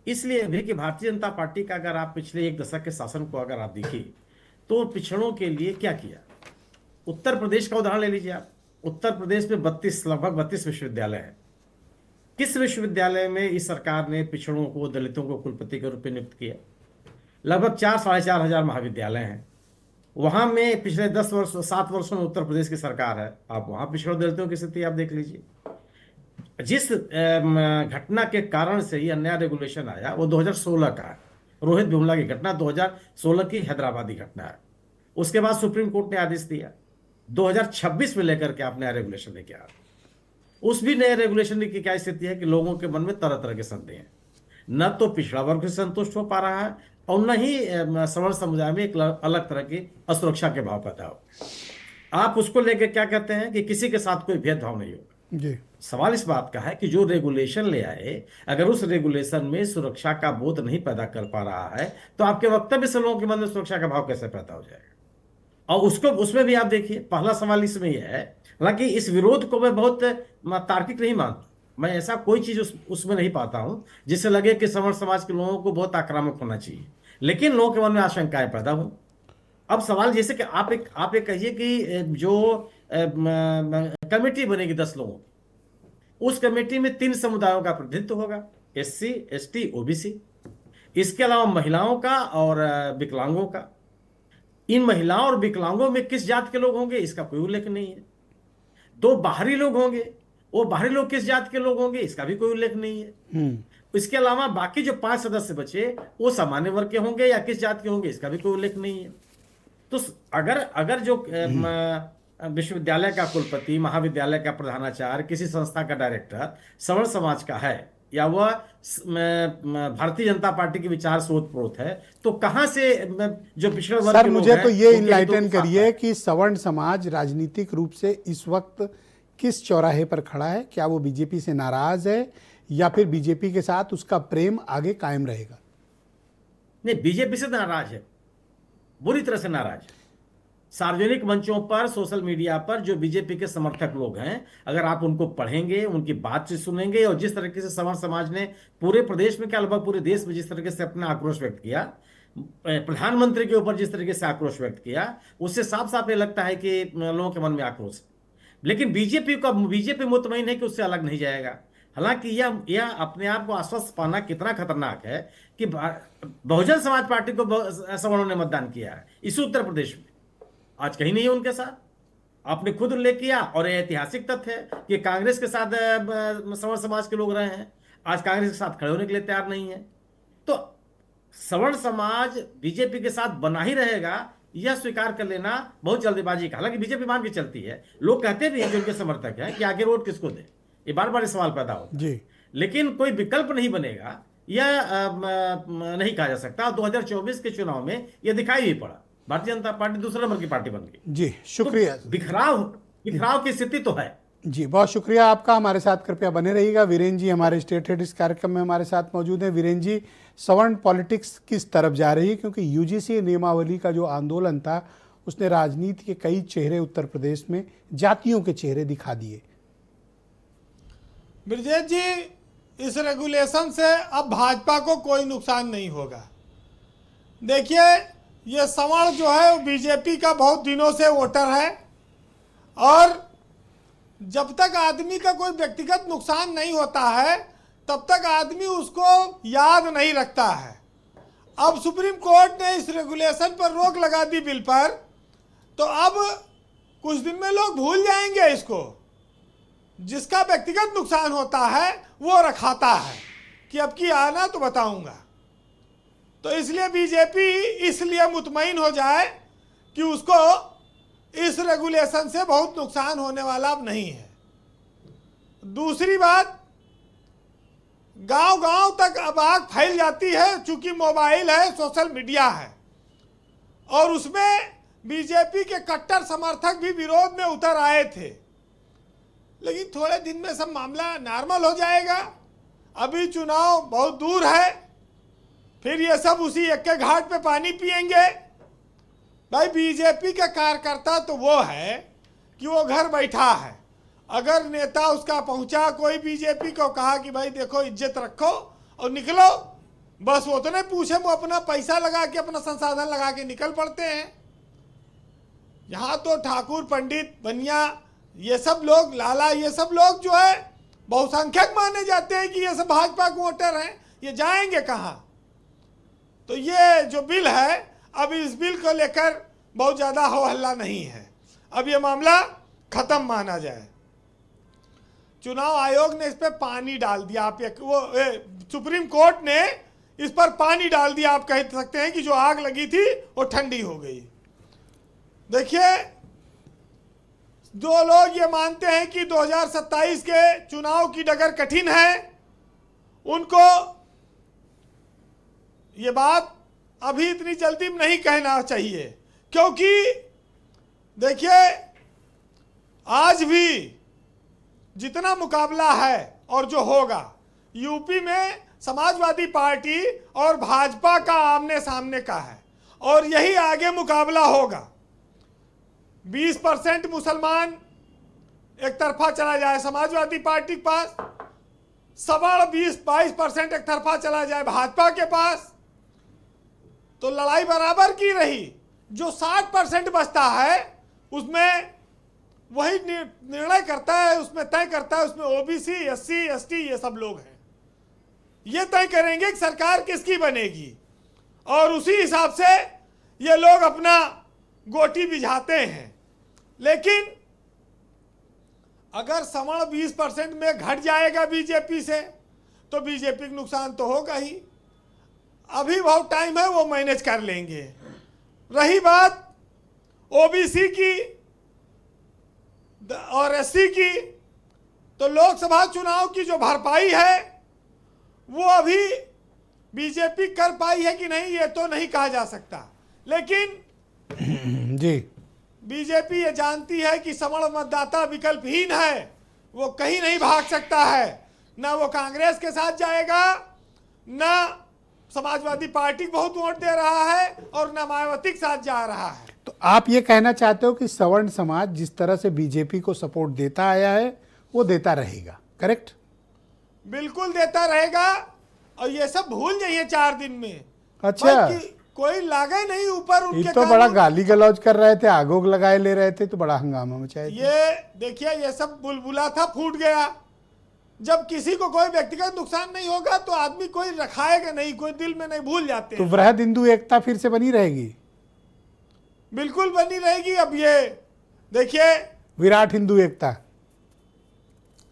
इसलिए भी कि भारतीय जनता पार्टी का अगर आप पिछले एक दशक के शासन को अगर आप देखिए तो पिछड़ों के लिए क्या किया। उत्तर प्रदेश का उदाहरण ले लीजिए आप। उत्तर प्रदेश में लगभग 32 विश्वविद्यालय हैं। किस विश्वविद्यालय में इस सरकार ने पिछड़ों को, दलितों को कुलपति के रूप में नियुक्त किया? लगभग 4-4.5 हजार महाविद्यालय हैं। वहां में पिछले 7 वर्षों में उत्तर प्रदेश की सरकार है, आप वहां पिछड़ों दलितों की स्थिति आप देख लीजिए। जिस घटना के कारण से ये नया रेगुलेशन आया वो 2016 का है। रोहित बिमला की घटना 2016 की हैदराबादी घटना है। उसके बाद सुप्रीम कोर्ट ने आदेश दिया 2026 में लेकर के आप नया रेगुलेशन लेके आ रहे। उस भी नए रेगुलेशन की क्या स्थिति है कि लोगों के मन में तरह तरह के संदेह हैं। न तो पिछड़ा वर्ग से संतुष्ट हो पा रहा है और न ही सवर्ण समुदाय में एक अलग तरह की असुरक्षा के भाव पैदा हो। आप उसको लेकर क्या कहते हैं कि किसी के साथ कोई भेदभाव नहीं होगा। जी, सवाल इस बात का है कि जो रेगुलेशन ले आए, अगर उस रेगुलेशन में सुरक्षा का बोध नहीं पैदा कर पा रहा है तो आपके वक्तव्य से लोगों के मन में सुरक्षा का भाव कैसे पैदा हो जाएगा। और उसको उसमें भी आप देखिए, पहला सवाल इसमें यह है, हालांकि इस विरोध को मैं बहुत तार्किक नहीं मानता, मैं ऐसा कोई चीज उसमें नहीं पाता हूं जिससे लगे कि सवर्ण समाज के लोगों को बहुत आक्रामक होना चाहिए, लेकिन लोगों के मन में आशंकाएं पैदा हो। अब सवाल जैसे कि आप एक कहिए कि जो कमेटी बनेगी 10 लोगों की, उस कमेटी में 3 समुदायों का प्रतिनिधित्व होगा, SC, ST, OBC, इसके अलावा महिलाओं का और विकलांगों का। इन महिलाओं और विकलांगों में किस जात के लोग होंगे इसका कोई उल्लेख नहीं है। 2 बाहरी लोग होंगे, वो बाहरी लोग किस जात के लोग होंगे इसका भी कोई उल्लेख नहीं है। इसके अलावा बाकी जो 5 सदस्य बचे वो सामान्य वर्ग के होंगे या किस जात के होंगे इसका भी कोई उल्लेख नहीं है। तो अगर जो विश्वविद्यालय का कुलपति, महाविद्यालय का प्रधानाचार्य, किसी संस्था का डायरेक्टर सवर्ण समाज का है या वह भारतीय जनता पार्टी के विचार से ओतप्रोत है, तो कहां से जो पिछड़े वर्ग सर के लोग मुझे हैं, तो ये वो इनलाइटन करिए कि सवर्ण समाज राजनीतिक रूप से इस वक्त किस चौराहे पर खड़ा है? क्या वो बीजेपी से नाराज है या फिर बीजेपी के साथ उसका प्रेम आगे कायम रहेगा? नहीं, बीजेपी से नाराज है, बुरी तरह से नाराज है। सार्वजनिक मंचों पर, सोशल मीडिया पर जो बीजेपी के समर्थक लोग हैं, अगर आप उनको पढ़ेंगे, उनकी बातचीत सुनेंगे और जिस तरीके से सवर्ण समाज ने पूरे प्रदेश में क्या लगभग पूरे देश में जिस तरीके से अपना आक्रोश व्यक्त किया, प्रधानमंत्री के ऊपर जिस तरीके से आक्रोश व्यक्त किया, उससे साफ साफ ये लगता है कि लोगों के मन में आक्रोश है। लेकिन बीजेपी मुतमईन है कि उससे अलग नहीं जाएगा। हालांकि यह अपने आप को आश्वस्त पाना कितना खतरनाक है कि बहुजन समाज पार्टी को सवर्णों ने मतदान किया है इस उत्तर प्रदेश में, आज कहीं नहीं है उनके साथ। आपने खुद उल्लेख किया और यह ऐतिहासिक तथ्य है कि कांग्रेस के साथ सवर्ण समाज के लोग रहे हैं, आज कांग्रेस के साथ खड़े होने के लिए तैयार नहीं है। तो सवर्ण समाज बीजेपी के साथ बना ही रहेगा, यह स्वीकार कर लेना बहुत जल्दीबाजी का। हालांकि बीजेपी मान के चलती है, लोग कहते भी हैं जो उनके समर्थक हैं कि आगे वोट किसको दे, ये बार बार सवाल पैदा होता है जी। लेकिन कोई विकल्प नहीं बनेगा, यह नहीं कहा जा सकता। 2024 के चुनाव में यह दिखाई भी पड़ा, भारतीय जनता पार्टी दूसरे नंबर की पार्टी बन गई। जी शुक्रिया। तो बिखराव की स्थिति तो है। जी बहुत शुक्रिया आपका, हमारे साथ कृपया बने रहिएगा। वीरेंद्र जी हमारे स्टेट हेड इस कार्यक्रम में हमारे साथ मौजूद हैं। वीरेंद्र जी, सवर्ण पॉलिटिक्स किस तरफ जा रही है? क्योंकि यूजीसी नियमावली का जो आंदोलन था उसने राजनीति के कई चेहरे उत्तर प्रदेश में, जातियों के चेहरे दिखा दिए। ब्रजेश जी, इस रेगुलेशन से अब भाजपा को कोई नुकसान नहीं होगा। देखिए, ये सवर्ण जो है वो बीजेपी का बहुत दिनों से वोटर है और जब तक आदमी का कोई व्यक्तिगत नुकसान नहीं होता है तब तक आदमी उसको याद नहीं रखता है। अब सुप्रीम कोर्ट ने इस रेगुलेशन पर रोक लगा दी बिल पर, तो अब कुछ दिन में लोग भूल जाएंगे इसको। जिसका व्यक्तिगत नुकसान होता है वो रखाता है कि अब की आना तो बताऊंगा। तो इसलिए बीजेपी इसलिए मुतमईन हो जाए कि उसको इस रेगुलेशन से बहुत नुकसान होने वाला अब नहीं है। दूसरी बात, गांव-गांव तक अब आग फैल जाती है, चूंकि मोबाइल है, सोशल मीडिया है, और उसमें बीजेपी के कट्टर समर्थक भी विरोध में उतर आए थे। लेकिन थोड़े दिन में सब मामला नॉर्मल हो जाएगा। अभी चुनाव बहुत दूर है, फिर ये सब उसी एक के घाट पे पानी पिएंगे। भाई, बीजेपी का कार्यकर्ता तो वो है कि वो घर बैठा है। अगर नेता उसका पहुंचा, कोई बीजेपी को कहा कि भाई देखो इज्जत रखो और निकलो, बस उतने पूछे वो अपना पैसा लगा के, अपना संसाधन लगा के निकल पड़ते हैं। यहाँ तो ठाकुर, पंडित, बनिया, ये सब लोग, लाला, ये सब लोग जो है बहुसंख्यक माने जाते हैं कि ये सब भाजपा के वोटर हैं, ये जाएंगे कहाँ? तो ये जो बिल है, अब इस बिल को लेकर बहुत ज़्यादा हो हल्ला नहीं है। अब ये मामला खत्म माना जाए। चुनाव आयोग ने इस पर पानी डाल दिया। आप सुप्रीम कोर्ट ने इस पर पानी डाल दिया। आप कह सकते हैं कि जो आग लगी थी वो ठंडी हो गई। देखिए, जो लोग ये मानते हैं कि 2027 के चुनाव की डगर कठिन है, उनको ये बात अभी इतनी जल्दी नहीं कहना चाहिए, क्योंकि देखिए, आज भी जितना मुकाबला है और जो होगा, यूपी में समाजवादी पार्टी और भाजपा का आमने सामने का है और यही आगे मुकाबला होगा। 20% मुसलमान एक तरफा चला जाए समाजवादी पार्टी के पास, सवर्ण 20-22% एक तरफा चला जाए भाजपा के पास, तो लड़ाई बराबर की रही। जो 60% बचता है उसमें वही निर्णय करता है, उसमें तय करता है, उसमें ओबीसी, एससी, एसटी ये सब लोग हैं। ये तय करेंगे कि सरकार किसकी बनेगी, और उसी हिसाब से ये लोग अपना गोटी बिझाते हैं। लेकिन अगर सवर्ण 20% में घट जाएगा बीजेपी से, तो बीजेपी को नुकसान तो होगा ही। अभी बहुत टाइम है, वो मैनेज कर लेंगे। रही बात ओबीसी की और एससी की, तो लोकसभा चुनाव की जो भरपाई है वो अभी बीजेपी कर पाई है कि नहीं, ये तो नहीं कहा जा सकता। लेकिन जी, बीजेपी ये जानती है कि सवर्ण मतदाता विकल्पहीन है, वो कहीं नहीं भाग सकता है। ना वो कांग्रेस के साथ जाएगा, ना समाजवादी पार्टी को बहुत वोट दे रहा है, और ना मायावती के साथ जा रहा है। तो आप ये कहना चाहते हो कि सवर्ण समाज जिस तरह से बीजेपी को सपोर्ट देता आया है वो देता रहेगा, करेक्ट? बिल्कुल देता रहेगा, और ये सब भूल जाइए 4 दिन में। अच्छा, भाई कोई लागे नहीं ऊपर उनके ये तो बड़ा कानून। गाली गलौज कर रहे थे, आगोग लगाए ले रहे थे, तो बड़ा हंगामा मचाया। ये देखिए, ये सब बुलबुला था, फूट गया। जब किसी को कोई व्यक्तिगत नुकसान नहीं होगा तो आदमी कोई रखाएगा नहीं, कोई दिल में नहीं, भूल जाते तो हैं। वृहद हिंदू एकता फिर से बनी रहेगी? बिल्कुल बनी रहेगी। अब ये देखिए, विराट हिंदू एकता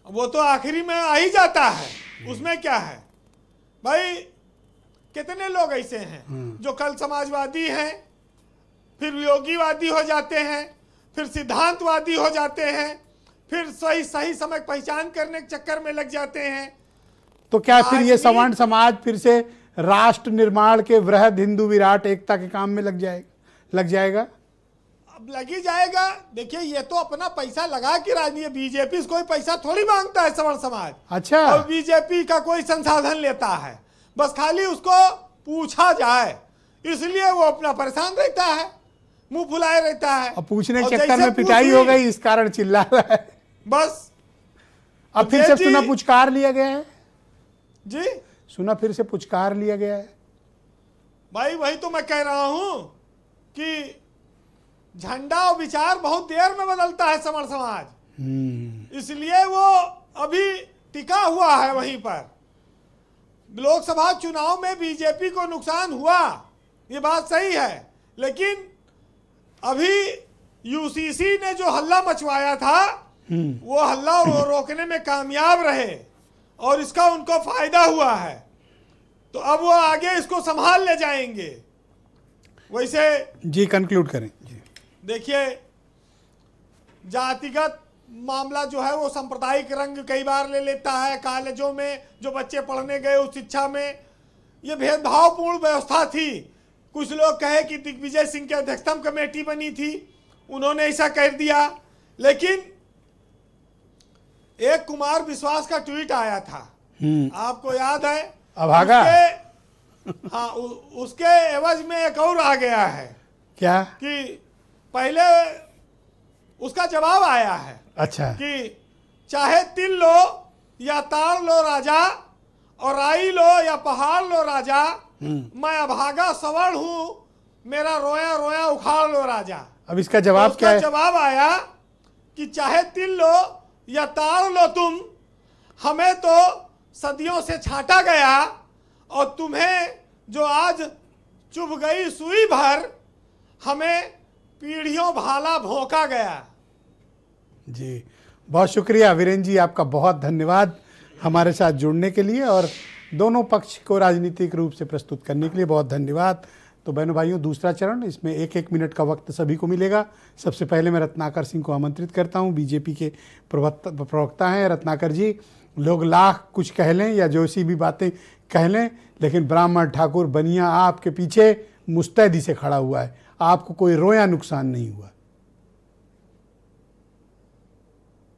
वो तो आखिरी में आ ही जाता है, उसमें क्या है भाई। कितने लोग ऐसे हैं जो कल समाजवादी हैं, फिर योगीवादी हो जाते हैं, फिर सिद्धांतवादी हो जाते हैं, फिर सही समय पहचान करने के चक्कर में लग जाते हैं। तो क्या फिर ये आदमी- सवर्ण समाज फिर से राष्ट्र निर्माण के वृहद हिंदू विराट एकता के काम में लग जाएगा? अब लग ही जाएगा। देखिए, ये तो अपना पैसा लगा के राजनीति, बीजेपी से कोई पैसा थोड़ी मांगता है सवर्ण समाज। अच्छा, और बीजेपी का कोई संसाधन लेता है, बस खाली उसको पूछा जाए, इसलिए वो अपना परेशान रहता है, मुंह फुलाए रहता है। अब पूछने और के चक्कर जैसे में पिटाई हो गई, इस कारण चिल्ला रहा है। बस अब फिर से सुना पुचकार लिया गया है जी, सुना फिर से पुचकार लिया गया है। भाई वही तो मैं कह रहा हूं कि झंडा और विचार बहुत देर में बदलता है सवर्ण समाज, इसलिए वो अभी टिका हुआ है वहीं पर। लोकसभा चुनाव में बीजेपी को नुकसान हुआ, ये बात सही है, लेकिन अभी यूसीसी ने जो हल्ला मचवाया था वो हल्ला रोकने में कामयाब रहे, और इसका उनको फायदा हुआ है। तो अब वो आगे इसको संभाल ले जाएंगे। वैसे जी, कंक्लूड करें जी। देखिए, जातिगत मामला जो है वो सांप्रदायिक रंग कई बार ले लेता है। कॉलेजों में जो बच्चे पढ़ने गए उस शिक्षा में ये भेदभावपूर्ण व्यवस्था थी। कुछ लोग कहे कि दिग्विजय सिंह की अध्यक्षता में कमेटी बनी थी, उन्होंने ऐसा कर दिया। लेकिन एक कुमार विश्वास का ट्वीट आया था, आपको याद है? अभागा। हाँ, उसके एवज में एक और आ गया है। क्या? कि पहले उसका जवाब आया है, अच्छा, कि चाहे तिल लो या ताड़ लो राजा, और आई लो या पहाड़ लो राजा, मैं अभागा सवर्ण हूं, मेरा रोया रोया उखाड़ लो राजा। अब इसका जवाब क्या है? जवाब आया कि चाहे तिल लो या ताड़ लो तुम, हमें तो सदियों से छांटा गया, और तुम्हें जो आज चुभ गई सुई भर, हमें पीढ़ियों भाला भोंका गया। जी, बहुत शुक्रिया वीरेंद्र जी, आपका बहुत धन्यवाद हमारे साथ जुड़ने के लिए और दोनों पक्ष को राजनीतिक रूप से प्रस्तुत करने के लिए बहुत धन्यवाद। तो बहनों भाइयों, दूसरा चरण, इसमें 1-1 मिनट का वक्त सभी को मिलेगा। सबसे पहले मैं रत्नाकर सिंह को आमंत्रित करता हूं, बीजेपी के प्रवक्ता हैं। रत्नाकर जी, लोग लाख कुछ कह लें या जो सी भी बातें कह लें, लेकिन ब्राह्मण ठाकुर बनिया आपके पीछे मुस्तैदी से खड़ा हुआ है, आपको कोई रोया नुकसान नहीं हुआ।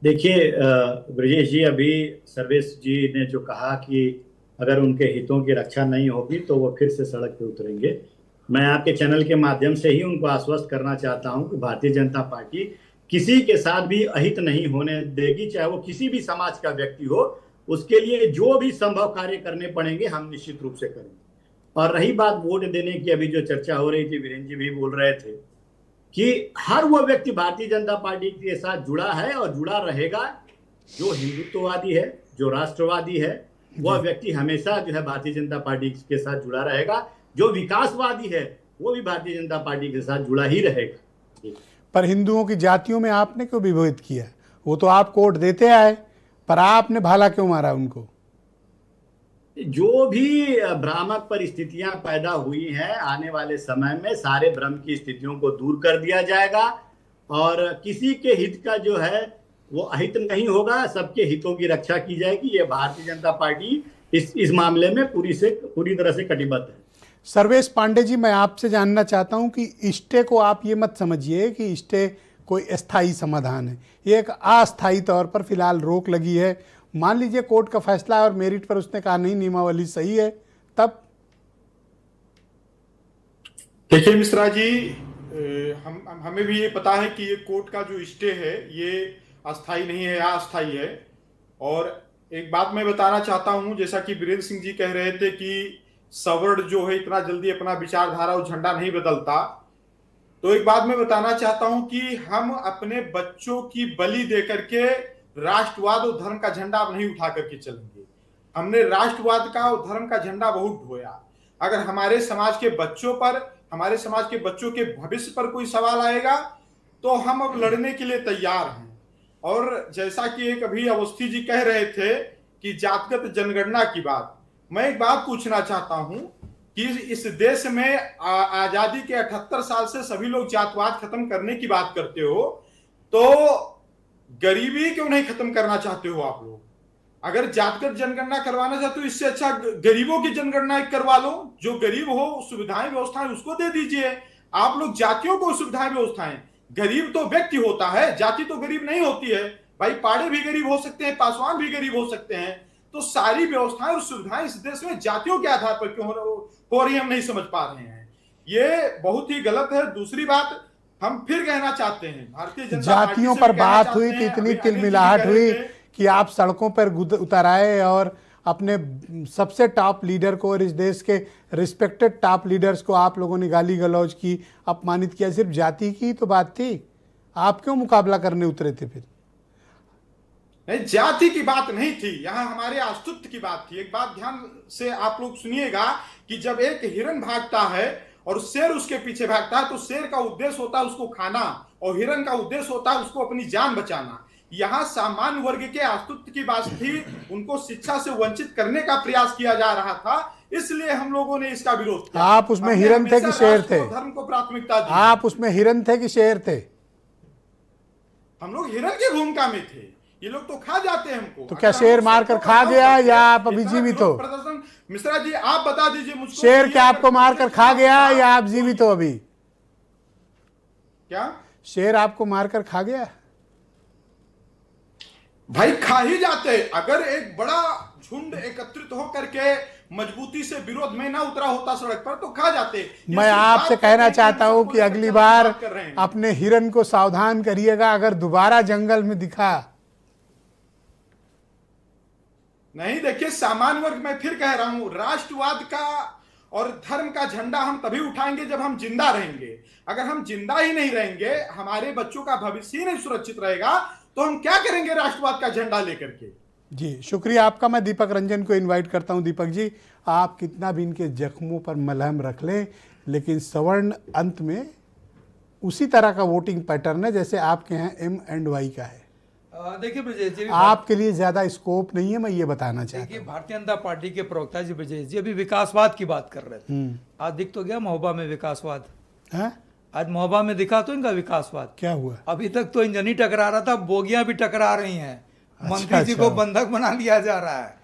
देखिए ब्रजेश जी, अभी सर्वेश जी ने जो कहा कि अगर उनके हितों की रक्षा नहीं होगी तो वो फिर से सड़क पे उतरेंगे। मैं आपके चैनल के माध्यम से ही उनको आश्वस्त करना चाहता हूं कि भारतीय जनता पार्टी किसी के साथ भी अहित नहीं होने देगी, चाहे वो किसी भी समाज का व्यक्ति हो, उसके लिए जो भी संभव कार्य करने पड़ेंगे हम निश्चित रूप से करेंगे। और रही बात वोट देने की, अभी जो चर्चा हो रही थी, वीरेंद्र जी भी बोल रहे थे कि हर वो व्यक्ति भारतीय जनता पार्टी के साथ जुड़ा है और जुड़ा रहेगा जो हिंदुत्ववादी है, जो राष्ट्रवादी है, वह व्यक्ति हमेशा जो है भारतीय जनता पार्टी के साथ जुड़ा रहेगा। जो विकासवादी है वो भी भारतीय जनता पार्टी के साथ जुड़ा ही रहेगा। पर हिंदुओं की जातियों में आपने क्यों विभेद किया? वो तो आप वोट देते आए, पर आपने भाला क्यों मारा उनको? जो भी भ्रामक परिस्थितियां पैदा हुई हैं, आने वाले समय में सारे भ्रम की स्थितियों को दूर कर दिया जाएगा और किसी के हित का जो है वो अहित नहीं होगा, सबके हितों की रक्षा की जाएगी। ये भारतीय जनता पार्टी इस मामले में पूरी तरह से कटिबद्ध है। सर्वेश पांडे जी, मैं आपसे जानना चाहता हूं कि स्टे को आप ये मत समझिए कि स्टे कोई अस्थाई समाधान है, ये एक अस्थाई तौर पर फिलहाल रोक लगी है। मान लीजिए कोर्ट का फैसला है और मेरिट पर उसने कहा नहीं नियमावली सही है, तब? देखिए मिश्रा जी, हमें भी ये पता है कि ये कोर्ट का जो स्टे है ये अस्थाई नहीं है, अस्थाई है। और एक बात मैं बताना चाहता हूं, जैसा कि वीरेंद्र सिंह जी कह रहे थे कि सवर्ण जो है इतना जल्दी अपना विचारधारा और झंडा नहीं बदलता, तो एक बात मैं बताना चाहता हूं कि हम अपने बच्चों की बलि देकर के राष्ट्रवाद और धर्म का झंडा अब नहीं उठा करके चलेंगे। हमने राष्ट्रवाद का और धर्म का झंडा बहुत ढोया। अगर हमारे समाज के बच्चों पर, हमारे समाज के बच्चों के भविष्य पर कोई सवाल आएगा तो हम अब लड़ने के लिए तैयार हैं। और जैसा कि एक अभी अवस्थी जी कह रहे थे कि जातिगत जनगणना की बात, मैं एक बात पूछना चाहता हूं कि इस देश में आजादी के 78 साल से सभी लोग जातवाद खत्म करने की बात करते हो, तो गरीबी क्यों नहीं खत्म करना चाहते हो आप लोग? अगर जातिगत जनगणना करवाना चाहते हो, इससे अच्छा गरीबों की जनगणना करवा लो। जो गरीब हो, सुविधाएं व्यवस्थाएं उसको दे दीजिए। आप लोग जातियों को सुविधाएं व्यवस्थाएं, गरीब तो व्यक्ति होता है, जाति तो गरीब नहीं होती है भाई। पाड़े भी गरीब हो सकते हैं, पासवान भी गरीब हो सकते हैं। तो सारी व्यवस्थाएं और सुविधाएं इस देश में जातियों के आधार पर क्यों हो रही, हम नहीं समझ पा रहे हैं। ये बहुत ही गलत है। दूसरी बात हम फिर कहना चाहते हैं, भारतीय जनता जातियों पर बात हुई तो इतनी तिलमिलाहट हुई कि आप सड़कों पर उतर आए और अपने सबसे टॉप लीडर को और इस देश के रिस्पेक्टेड टॉप लीडर्स को आप लोगों ने गाली गलौज की, अपमानित किया। सिर्फ जाति की तो बात थी, आप क्यों मुकाबला करने उतरे थे फिर? नहीं, जाति की बात नहीं थी, यहां हमारे अस्तित्व की बात थी। एक बात ध्यान से आप लोग सुनिएगा कि जब एक हिरन भागता है और शेर उसके पीछे भागता है तो शेर का उद्देश्य होता है उसको खाना और हिरन का उद्देश्य होता है उसको अपनी जान बचाना। यहाँ सामान्य वर्ग के अस्तित्व की बात थी, उनको शिक्षा से वंचित करने का प्रयास किया जा रहा था, इसलिए हम लोगों ने इसका विरोध किया। आप उसमें हिरन थे कि शेर थे? धर्म को प्राथमिकता दी। आप उसमें हिरन थे कि शेर थे? हम लोग हिरन की भूमिका में थे, ये लोग तो खा जाते हैं हमको। तो क्या शेर मारकर खा गया या आप अभी जीवित हो? प्रदर्शन मिश्रा जी आप बता दीजिए मुझको, शेर क्या आपको मारकर खा गया या आप जीवित हो अभी? क्या शेर आपको मारकर खा गया? भाई खा ही जाते। अगर एक बड़ा झुंड एकत्रित होकर के मजबूती से विरोध में ना उतरा होता सड़क पर तो खा जाते। मैं आपसे कहना चाहता हूं कि अगली बार अपने हिरन को सावधान करिएगा, अगर दोबारा जंगल में दिखा। नहीं, देखिए सामान्य वर्ग, मैं फिर कह रहा हूं, राष्ट्रवाद का और धर्म का झंडा हम तभी उठाएंगे जब हम जिंदा रहेंगे। अगर हम जिंदा ही नहीं रहेंगे, हमारे बच्चों का भविष्य ही नहीं सुरक्षित रहेगा, तो हम क्या करेंगे राष्ट्रवाद का झंडा लेकर के? जी शुक्रिया आपका। मैं दीपक रंजन को इनवाइट करता हूं। दीपक जी, आप कितना भी इनके जख्मों पर मलहम रख लें, लेकिन सवर्ण अंत में उसी तरह का वोटिंग पैटर्न है जैसे आपके यहाँ M&Y का है। देखिए ब्रजेश जी, आपके लिए ज्यादा स्कोप नहीं है, मैं ये बताना चाहता हूँ। देखिए भारतीय जनता पार्टी के प्रवक्ता जी ब्रजेश जी अभी विकासवाद की बात कर रहे थे। आज दिख तो गया महोबा में विकासवाद है? आज महोबा में दिखा तो इनका विकासवाद। क्या हुआ? अभी तक तो इंजन ही टकरा रहा था, बोगियां भी टकरा रही हैं। मंत्री जी को बंधक बना लिया जा रहा है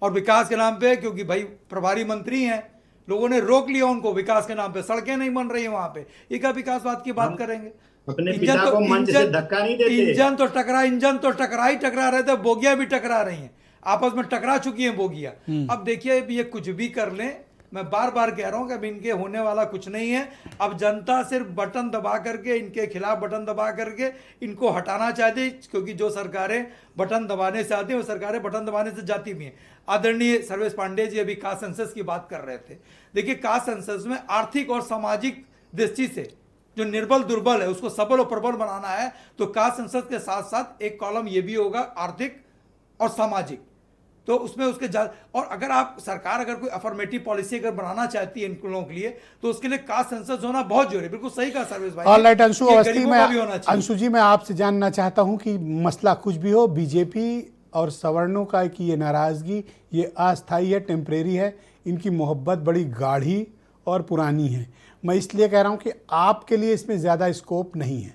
और विकास के नाम पे, क्योंकि भाई प्रभारी मंत्री हैं, लोगों ने रोक लिया उनको विकास के नाम पे। सड़कें नहीं बन रही है वहां पे, ये क्या विकासवाद की बात करेंगे? अपने पिता को मंच से धक्का नहीं देते। इंजन तो टकरा रहे थे, बोगियां भी टकरा रही हैं, आपस में टकरा चुकी हैं बोगियां। अब देखिए ये कुछ भी कर लें, मैं बार बार कह रहा हूं कि अब इनके होने वाला कुछ नहीं है। अब जनता सिर्फ बटन दबा करके, इनके खिलाफ बटन दबा करके इनको हटाना चाहती है, क्योंकि जो सरकारें बटन दबाने से आती हैं वो सरकारें बटन दबाने से जाती भी हैं। आदरणीय सर्वेश पांडे जी अभी कास्ट सेंसस की बात कर रहे थे। देखिए, कास्ट सेंसस में आर्थिक और सामाजिक दृष्टि से जो निर्बल दुर्बल है उसको सबल और प्रबल बनाना है, तो कास्ट सेंसस के साथ साथ एक कॉलम ये भी होगा आर्थिक और सामाजिक, तो उसमें उसके और अगर आप सरकार अगर कोई अफर्मेटिव पॉलिसी अगर बनाना चाहती है इन लोगों के लिए, तो उसके लिए कास्ट सेंसस होना बहुत जरूरी है। बिल्कुल सही कहा सर्वेश भाई। ऑलराइट अंशु ये अवस्थी, गरीबों में का भी होना चाहिए। अंशु जी मैं आपसे जानना चाहता हूं कि मसला कुछ भी हो, बीजेपी और सवर्णों का की ये नाराजगी ये अस्थायी है, टेम्परेरी है, इनकी मोहब्बत बड़ी गाढ़ी और पुरानी है। मैं इसलिए कह रहा हूं कि आपके लिए इसमें ज्यादा स्कोप नहीं है।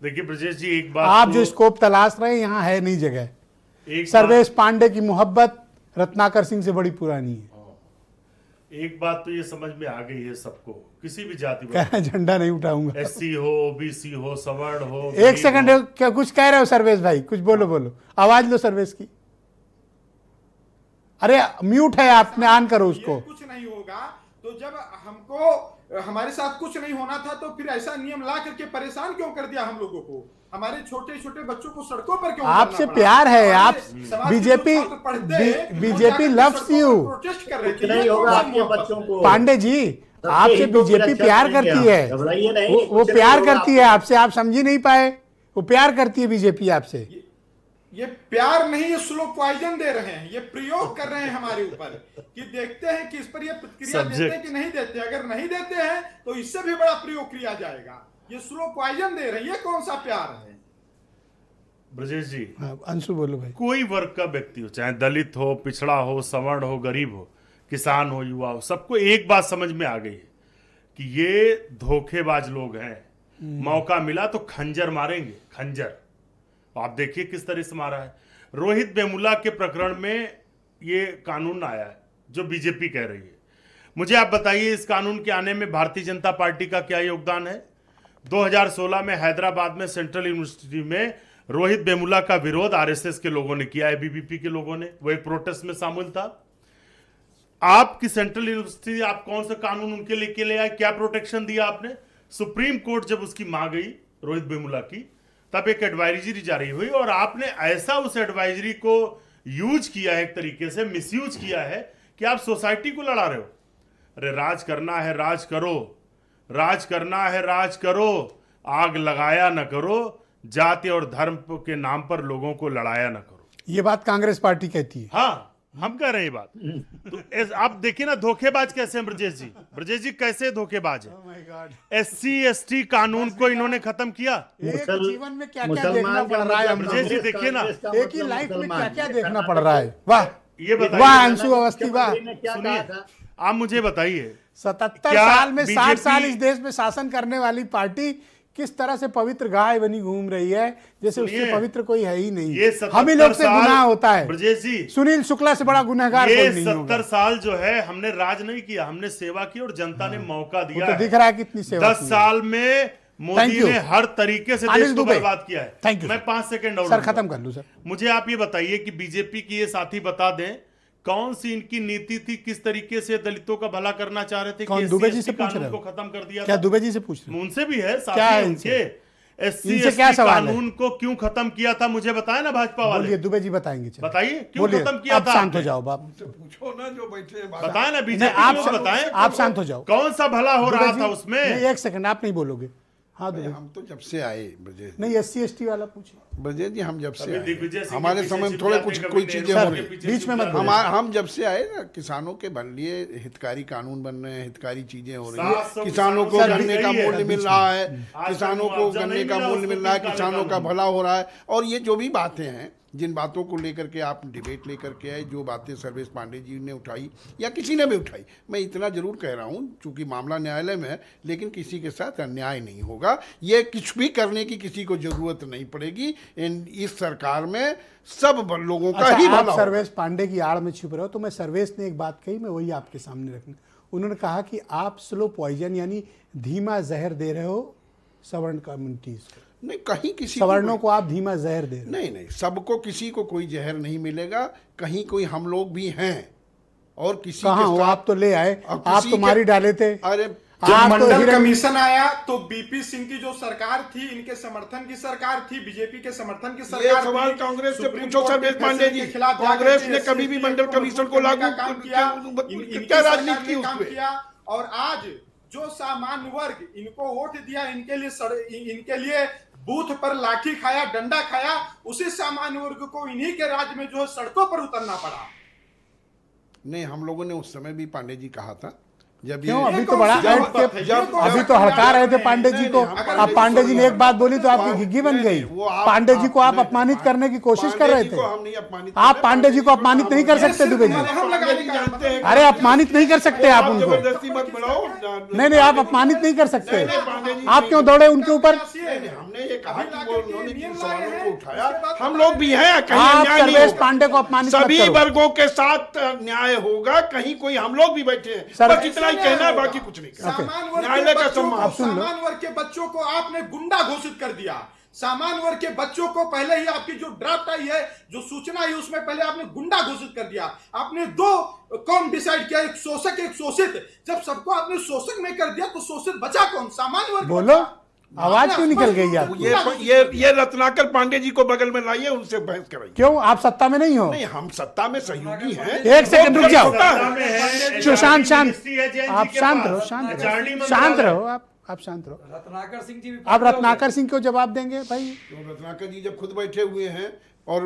देखिए ब्रजेश जी, एक बात आप तो, जो स्कोप तलाश रहे हैं यहाँ है नहीं जगह। एक सर्वेश पांडे की मोहब्बत रत्नाकर सिंह से बड़ी पुरानी है। एक बात तो ये समझ में आ गई है सबको, किसी भी जाति कह रहे हैं झंडा नहीं उठाऊंगा। एससी हो, ओबीसी हो, सवर्ण हो, एक सेकंड, क्या कुछ कह रहे हो सर्वेश भाई? कुछ बोलो बोलो, आवाज लो सर्वेश की। अरे म्यूट है, आपने ऑन करो उसको। कुछ नहीं होगा तो जब हमको हमारे साथ कुछ नहीं होना था तो फिर ऐसा नियम ला करके परेशान क्यों कर दिया हम लोगों को? हमारे छोटे छोटे बच्चों को सड़कों पर क्यों आपसे करना पड़ा? प्यार है, आप समाज के बीजेपी जो छात्र पढ़ते हैं, वो बीजेपी जाकर लव्स सड़कों यू। पर प्रोटेस्ट कर रहे थे। नहीं ये होगा कौन सा आपके मोहब्बत? बच्चों को। पांडे जी, आपसे बीजेपी प्यार करती है, घबराइए नहीं, वो कुछ प्यार नहीं होगा करती है आपसे, आप समझ ही नहीं पाए। वो प्यार करती है बीजेपी आपसे। ये प्यार नहीं, ये स्लो पॉइजन दे रहे हैं, ये प्रयोग कर रहे हैं हमारे ऊपर कि देखते हैं कि इस पर ये प्रतिक्रिया देते हैं कि नहीं देते। अगर नहीं देते हैं तो इससे भी बड़ा प्रयोग किया जाएगा। ये स्लो पॉइजन दे रहे हैं, ये कौन सा प्यार है? ब्रजेश जी, अंशु बोलो भाई। कोई वर्ग का व्यक्ति हो, चाहे दलित हो, पिछड़ा हो, सवर्ण हो, गरीब हो, किसान हो, युवा हो, सबको एक बात समझ में आ गई है कि ये धोखेबाज लोग हैं। मौका मिला तो खंजर मारेंगे, खंजर। आप देखिए किस तरह से मारा है। रोहित वेमुला के प्रकरण में ये कानून आया है जो बीजेपी कह रही है। मुझे आप बताइए, इस कानून के आने में भारतीय जनता पार्टी का क्या योगदान है? 2016 में हैदराबाद में सेंट्रल यूनिवर्सिटी में रोहित वेमुला का विरोध आरएसएस के लोगों ने किया है, बीबीपी के लोगों ने, वो एक प्रोटेस्ट में शामिल था। आपकी सेंट्रल यूनिवर्सिटी, आप कौन सा कानून उनके लेके ले आए? क्या प्रोटेक्शन दिया आपने? सुप्रीम कोर्ट जब उसकी मां गई रोहित वेमुला की, तब एक एडवाइजरी जारी हुई और आपने ऐसा उस एडवाइजरी को यूज किया है, एक तरीके से मिसयूज किया है कि आप सोसाइटी को लड़ा रहे हो। अरे राज करना है राज करो, राज करना है राज करो, आग लगाया न करो, जाति और धर्म के नाम पर लोगों को लड़ाया न करो। ये बात कांग्रेस पार्टी कहती है। हाँ, हम कह रहे हैं ये बात। तो आप देखिए ना, धोखेबाज कैसे हैं ब्रजेश जी। ब्रजेश जी कैसे धोखेबाज है। SC ST कानून को इन्होंने खत्म किया। एक जीवन में क्या क्या देखना पड़ रहा है ब्रजेश जी, देखिए ना, एक ही लाइफ में क्या क्या देखना पड़ रहा है। वाह, ये बताइए, वाह अंशु अवस्थी, वाह। सुनिए, आप मुझे बताइए, 77 क्या साल में 60 बीजेपी साल इस देश में शासन करने वाली पार्टी किस तरह से पवित्र गाय बनी घूम रही है, जैसे उससे पवित्र कोई है ही नहीं। ये हम ही लोग से गुनाह होता है। ब्रजेश जी, सुनील शुक्ला से बड़ा गुनहगार कोई ये नहीं होगा। 70 साल जो है हमने राज नहीं किया, हमने सेवा की और जनता ने मौका दिया तो है। दिख रहा है कितनी सेवा 10 साल में मोदी ने हर तरीके से देश को बर्बाद किया है। Thank you. मैं 5 सेकंड और सर खत्म कर लूं सर। मुझे आप ये बताइए कि बीजेपी की ये साथी बता दें कौन सी इनकी नीति थी, किस तरीके से दलितों का भला करना चाह रहे थे? कौन दुबे जी से पूछ रहे को हो? खत्म कर दिया क्या था? दुबे जी से पूछ रहे हो? उनसे भी है, क्या साथी है उनके। इनसे SC क्या ST सवाल है? कानून को क्यों खत्म किया था, मुझे बताया ना भाजपा वाले। बोलिए, दुबे जी बताएंगे। चलो बताइए क्यों बोलिए, खत्म किया अब था? शांत हो जाओ बाप। पूछो ना जो बैठे हैं। बताए ना, नहीं, बीजेपी को बताएं, आप शांत हो जाओ। कौन सा भला हो रहा दुबे था जी, उसमें? नहीं, एक सेकंड, आप नहीं बोलोगे। हाँ दुबे, हम तो जब से आए ब्रजेश जी, नहीं SC ST वाला पूछिए। ब्रजेश जी हम जब से कभी आए, दिग्विजय सिंह के हमारे पीछे समय में छिप थोड़े जाते, कुछ कभी कोई नेहरू चीजें के हो रही। पीछे बीच छिप में मत जाते। बोलो। हम जब से आए ना, किसानों के लिए हितकारी कानून बन रहे हैं, हितकारी चीजें हो रही 700 है। किसानों को सर, गन्ने का सही है। मूल्य मिल रहा है, आज किसानों तक को मुआवजा गन्ने नहीं का मिला, मूल्य उसको मिल रहा है, तीन काले किसानों का कानून। भला हो रहा है। और ये जो भी बातें हैं, जिन बातों को लेकर के आप डिबेट लेकर के आए, जो बातें सर्वेश पांडे जी ने उठाई या किसी ने भी उठाई, मैं इतना जरूर कह रहा हूँ, चूंकि मामला न्यायालय में है, लेकिन किसी के साथ अन्याय नहीं होगा। ये कुछ भी करने की किसी को जरूरत नहीं पड़ेगी। इस सरकार में सब लोगों का ही भला आप होगा। सर्वेश पांडे की आड़ में छुप रहे हो, तो मैं सर्वेश ने एक बात कही, मैं वही आपके सामने रखना। उन्होंने कहा कि आप स्लो पॉइजन यानी धीमा जहर दे रहे हो सवर्ण कम्युनिटीज को। नहीं, कहीं किसी सवर्णों को आप धीमा जहर दे रहे हो। नहीं, सबको, किसी को कोई जहर नहीं मिलेगा। कहीं कोई हम लोग भी हैं और किसी कहाँ के हो साथ आप? तो ले आए, और आप किसी तो मारी डाले थे। अरे जब आप तो मंडल हिरण- कमीशन आया तो बीपी सिंह की जो सरकार थी, इनके समर्थन की सरकार थी, बीजेपी के समर्थन की ये सरकार सवाल थी। कांग्रेस से सुप्रीम पूछो कोर्ट सर्वेश के पांडे फैसले जी, के खिलाफ जाकर कांग्रेस के ने कभी भी SC मंडल कमीशन को लागू करने का काम किया। इनकी क्या सरकार राजनीति ने की काम उसमें? किया। और आज जो सामान्य वर्ग इनको वोट दिया, इनके लिए बूथ पर लाठी खाया, डंडा खाया, उसी सामान्य वर्ग को इन्हीं के राज्य में जो है सड़कों पर उतरना पड़ा। नहीं, हम लोगों ने उस समय भी पांडे जी कहा था जब क्यों? ये अभी तो बड़ा जब- ऐड के जब- अभी जब- तो हड़का रहे थे पांडे जी को। नहीं, अब पांडे जी ने एक बात बोली तो आपकी घिग्गी बन नहीं, गई। वो आप- पांडे जी को आप नहीं, अपमानित करने की कोशिश कर पांडे रहे जी थे। को हम नहीं अपमानित आप कर रहे, पांडे जी को अपमानित नहीं कर सकते दुबे जी। हम पांडे जी जानते हैं अरे अपमानित नहीं कर सकते आप उनको। जबरदस्ती मत बढ़ाओ। नहीं, आप अपमानित नहीं कर सकते। नहीं, पांडे जी आप क्यों दौड़े उनके ऊपर? नहीं, हमने ये कहा कि वो उन्होंने जिन सवालों को उठाया, हम लोग भी हैं, कहीं आप अन्याय नहीं सर्वेश होगा। पांडे को अपमानित मत सभी करो। वर्गों के साथ न्याय होगा, कहीं कोई हम लोग भी बैठे हैं, सर- बस इतना ही कहना है, बाकी कुछ नहीं कहना। सामान्य वर्ग न्यायालय के का बच्चों सम्मान। को- आप सुन लो। सामान्य वर्ग के बच्चों को आपने गुंडा घोषित कर दिया। सामान्य वर्ग के बच्चों को पहले ही आपकी जो ड्राफ्ट आई है, जो सूचना आई, उसमें पहले आपने गुंडा घोषित कर दिया। आपने दो कौन डिसाइड किया, एक शोषक एक शोषित। जब सबको आपने शोषक में कर दिया तो शोषित बचा कौन? सामान्य वर्ग बोलो, बचा। आवाज क्यों निकल गई आपकी? ये रत्नाकर पांडे जी को बगल में लाइए, उनसे बहस कराइए। क्यों? आप सत्ता में नहीं हो? नहीं, हम सत्ता में सहयोगी हैं। एक सेकंड रुक जाओ। जो शांत आप शांत रहो, शांत रहो आप शांत रहो। रत्नाकर सिंह जी भी आप रत्नाकर सिंह को जवाब देंगे भाई? तो रत्नाकर जी जब खुद बैठे हुए हैं और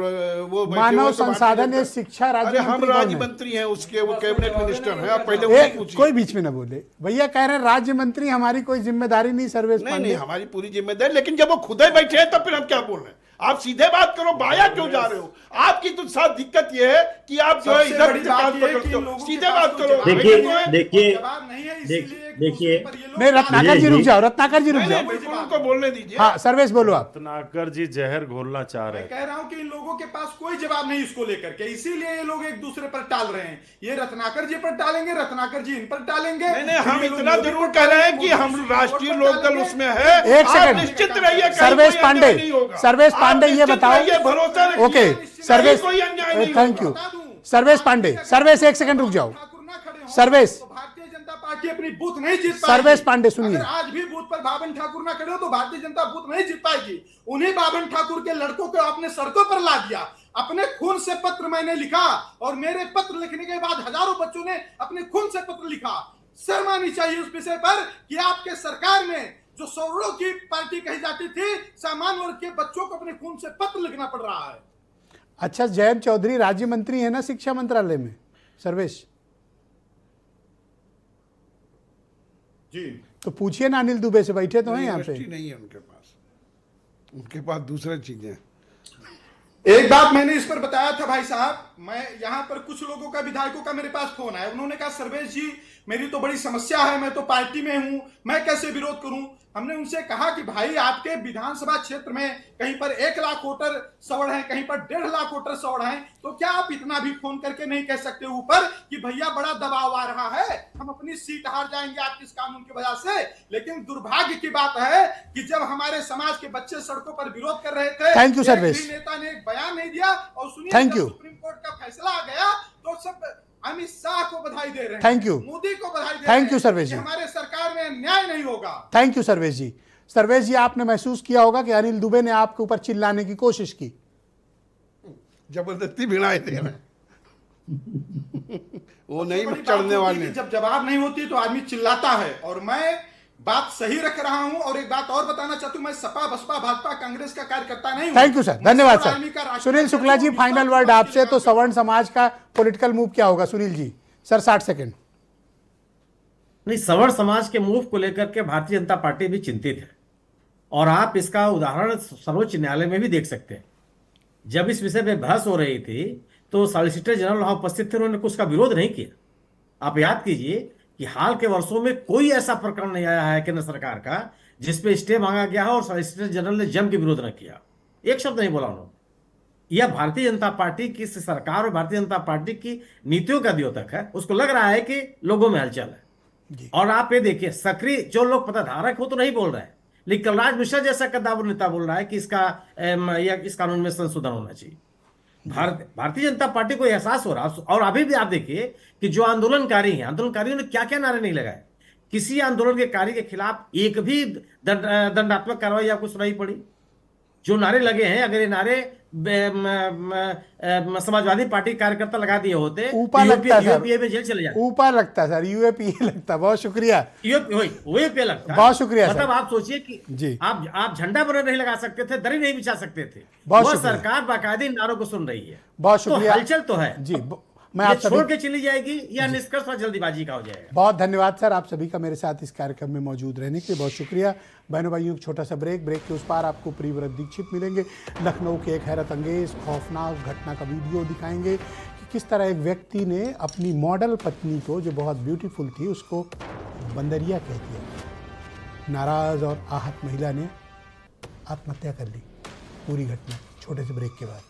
वो बैठे मानव हुए तो बात संसाधन नहीं एवं करते। शिक्षा राज्य अरे हम मंत्री कौन राज्य है? मंत्री हैं उसके, वो कैबिनेट मिनिस्टर हैं। आप पहले उन्हें पूछिए। कोई बीच में ना बोले। भैया कह रहे हैं राज्य मंत्री हमारी कोई जिम्मेदारी नहीं। सर्वेश नहीं पांडे नहीं, हमारी पूरी जिम्मेदारी, लेकिन जब वो खुद ही बैठे हैं तब फिर हम क्या बोल रहे हैं? आप सीधे बात करो, बाया क्यों जा रहे हो? आपकी तो साथ दिक्कत ये है कि आप जो है सबसे इधर बड़ी कान बात ये है पकड़ते कि हो। लोगों के सीधे पास बात कोई करो। जवाब देखिए जो है- देखिए जवाब नहीं है, देख- इसीलिए देखिए पर ये लोग- नहीं, रत्नाकर जी रुक जाओ, रत्नाकर जी रुक नहीं जाओ। नहीं, बिल्कुल उनको बोलने दीजिए। हाँ सर्वेश बोलो आप। रत्नाकर जी जहर घोलना चाह रहे मैं हैं। कह रहा हूं कि इन लोगों के पास कोई जवाब नहीं इसको लेकर के, इसीलिए ये लोग एक दूसरे पर टाल रहे हैं। ये रत्नाकर जी पर टालेंगे, रत्नाकर जी इन पर टालेंगे। नहीं नहीं, हम ये लोग इतना मोदी जरूर पर कह रहे हैं टालेंगे, कि हम मोदी राष्ट्रीय पर लोकदल टालेंगे। उसमें है। एक आप सेकंड। निश्चित रहिए, कहीं सर्वेश कोई पांडे, अन्याय नहीं होगा। सर्वेश आप पांडे ये निश्चित बताओ। रहिए, भरोसा रखिए। ओके कहीं सर्वेश, कोई अन्याय नहीं थैंक होगा। यू। सर्वेश पांडे, सर्वेश एक सेकंड रुक जाओ। ठाकुर ना खड़े हों, सर्वेश। तो भारतीय जनता पार्टी अपनी बूथ नहीं जीत पाएगी। सर्वेश पांडे सुनिए। अगर आज भी बूथ पर बावन ठाकुर ना खड़े हो तो भारतीय जनता बूथ नहीं जीत पाएगी। उन्हीं बावन ठाकुर के लड़कों को आपने सड़कों पर ला दिया। अपने खून से पत्र मैंने लिखा और मेरे पत्र लिखने के बाद हजारों बच्चों ने अपने खून से पत्र लिखा। शर्म आनी चाहिए उस विषय पर कि आपके सरकार में जो सौरों की पार्टी कही जाती थी, सामान्य वर्ग के बच्चों को अपने खून से पत्र लिखना पड़ रहा है। अच्छा, जयंत चौधरी राज्य मंत्री है ना शिक्षा मंत्रालय में? सर्वेश जी, तो पूछिए ना, अनिल दुबे से, बैठे तो हैं यहाँ पे। यूनिवर्सिटी नहीं है उनके पास, उनके पास दूसरी चीजें हैं। एक बात मैंने इस पर बताया था भाई साहब, मैं यहाँ पर कुछ लोगों का, विधायकों का मेरे पास फोन आया। उन्होंने कहा सर्वेश जी मेरी तो बड़ी समस्या है, मैं तो पार्टी में हूं, मैं कैसे विरोध करूं? हमने उनसे कहा कि भाई आपके विधानसभा क्षेत्र में कहीं पर 1 लाख वोटर सवड़ हैं, कहीं पर 1.5 लाख वोटर सवड़ हैं, तो क्या आप इतना भी फोन करके नहीं कह सकते ऊपर कि भैया बड़ा दबाव आ रहा है, हम अपनी सीट हार जाएंगे आपके इस कानून की वजह से? लेकिन दुर्भाग्य की बात है कि जब हमारे समाज के बच्चे सड़कों पर विरोध कर रहे थे, Thank you, एक सर्वेश। भी नेता ने एक बयान नहीं दिया। और सुनिए, Thank जब you। सुप्रीम कोर्ट का फैसला आ गया तो सब अमित शाह को बधाई दे रहे हैं, Thank you। मोदी को बधाई दे Thank रहे हैं you, सर्वेश कि जी। हमारे सरकार में न्याय नहीं होगा। थैंक यू सर्वेश जी। सर्वेश जी, आपने महसूस किया होगा कि अनिल दुबे ने आपके ऊपर चिल्लाने की कोशिश की। जबरदस्ती भिड़ाए दे रहे हैं। वो नहीं बड़ी बात चढ़ने होती है वाले। कि जब जवाब नहीं होती तो आदमी चिल्लाता है, और मैं बात सही रख रहा हूं। और एक बात और बताना चाहता हूं, मैं सपा बसपा भाजपा कांग्रेस का कार्यकर्ता नहीं हूं। थैंक यू सर, मैं धन्यवाद सौर आर्मी का सर। राष्ट्रीय सुनील शुक्ला जी, अध्यक्ष हूं, फाइनल वर्ड आपसे। तो सवर्ण समाज का पॉलिटिकल मूव क्या होगा सुनील जी? Sir 60 second. नहीं, सवर्ण समाज के मूव को लेकर के भारतीय जनता पार्टी भी चिंतित है, और आप इसका उदाहरण सर्वोच्च न्यायालय में भी देख सकते हैं। जब इस विषय में बहस हो रही थी तो सॉलिसिटर जनरल वहां उपस्थित थे, उन्होंने उसका विरोध नहीं किया। आप याद कीजिए कि हाल के वर्षों में कोई ऐसा प्रकरण नहीं आया है केंद्र सरकार का जिसपे स्टे मांगा गया है और सॉलिसिटर जनरल ने जम के विरोध न किया, एक शब्द नहीं बोला उन्होंने। यह भारतीय जनता पार्टी की सरकार और भारतीय जनता पार्टी की नीतियों का द्योतक है। उसको लग रहा है कि लोगों में हलचल है। और आप ये देखिए, सक्रिय जो लोग पदाधारक हो तो नहीं बोल रहे हैं, लेकिन कलराज मिश्रा जैसा कद्दावर नेता बोल रहा है कि इस कानून में संशोधन होना चाहिए। भारतीय जनता पार्टी को एहसास हो रहा है। और अभी भी आप देखिए कि जो आंदोलनकारी हैं, आंदोलनकारियों ने क्या क्या नारे नहीं लगाए। किसी आंदोलन के कार्य के खिलाफ एक भी दंडात्मक कार्रवाई आपको सुनाई पड़ी? जो नारे लगे हैं, अगर ये नारे समाजवादी पार्टी कार्यकर्ता लगा दिए होते, ऊपर लगता है, यूपीए में जेल चले जाते। ऊपर लगता है सर, यूएपीए लगता है। बहुत शुक्रिया, यूपीए लगता। बहुत शुक्रिया। मतलब आप सोचिए कि जी, आप झंडा पर नहीं लगा सकते थे, दरी नहीं बिछा सकते थे। बहुत वो शुक्रिया। सरकार बाकायदे इन नारों को सुन रही है। बहुत शुक्रिया। तो हलचल तो है जी, मैं ये आप छोड़ सभी के चली जाएगी या निष्कर्ष और जल्दीबाजी का हो जाएगा। बहुत धन्यवाद सर, आप सभी का मेरे साथ इस कार्यक्रम में मौजूद रहने के लिए बहुत शुक्रिया। बहनों भाइयों, एक छोटा सा ब्रेक के उस पार आपको प्रियव्रत दीक्षित मिलेंगे। लखनऊ के एक हैरत अंगेज खौफनाक घटना का वीडियो दिखाएंगे कि किस तरह एक व्यक्ति ने अपनी मॉडल पत्नी को, जो बहुत ब्यूटीफुल थी, उसको बंदरिया कह दिया। नाराज और आहत महिला ने आत्महत्या कर ली। पूरी घटना छोटे से ब्रेक के बाद।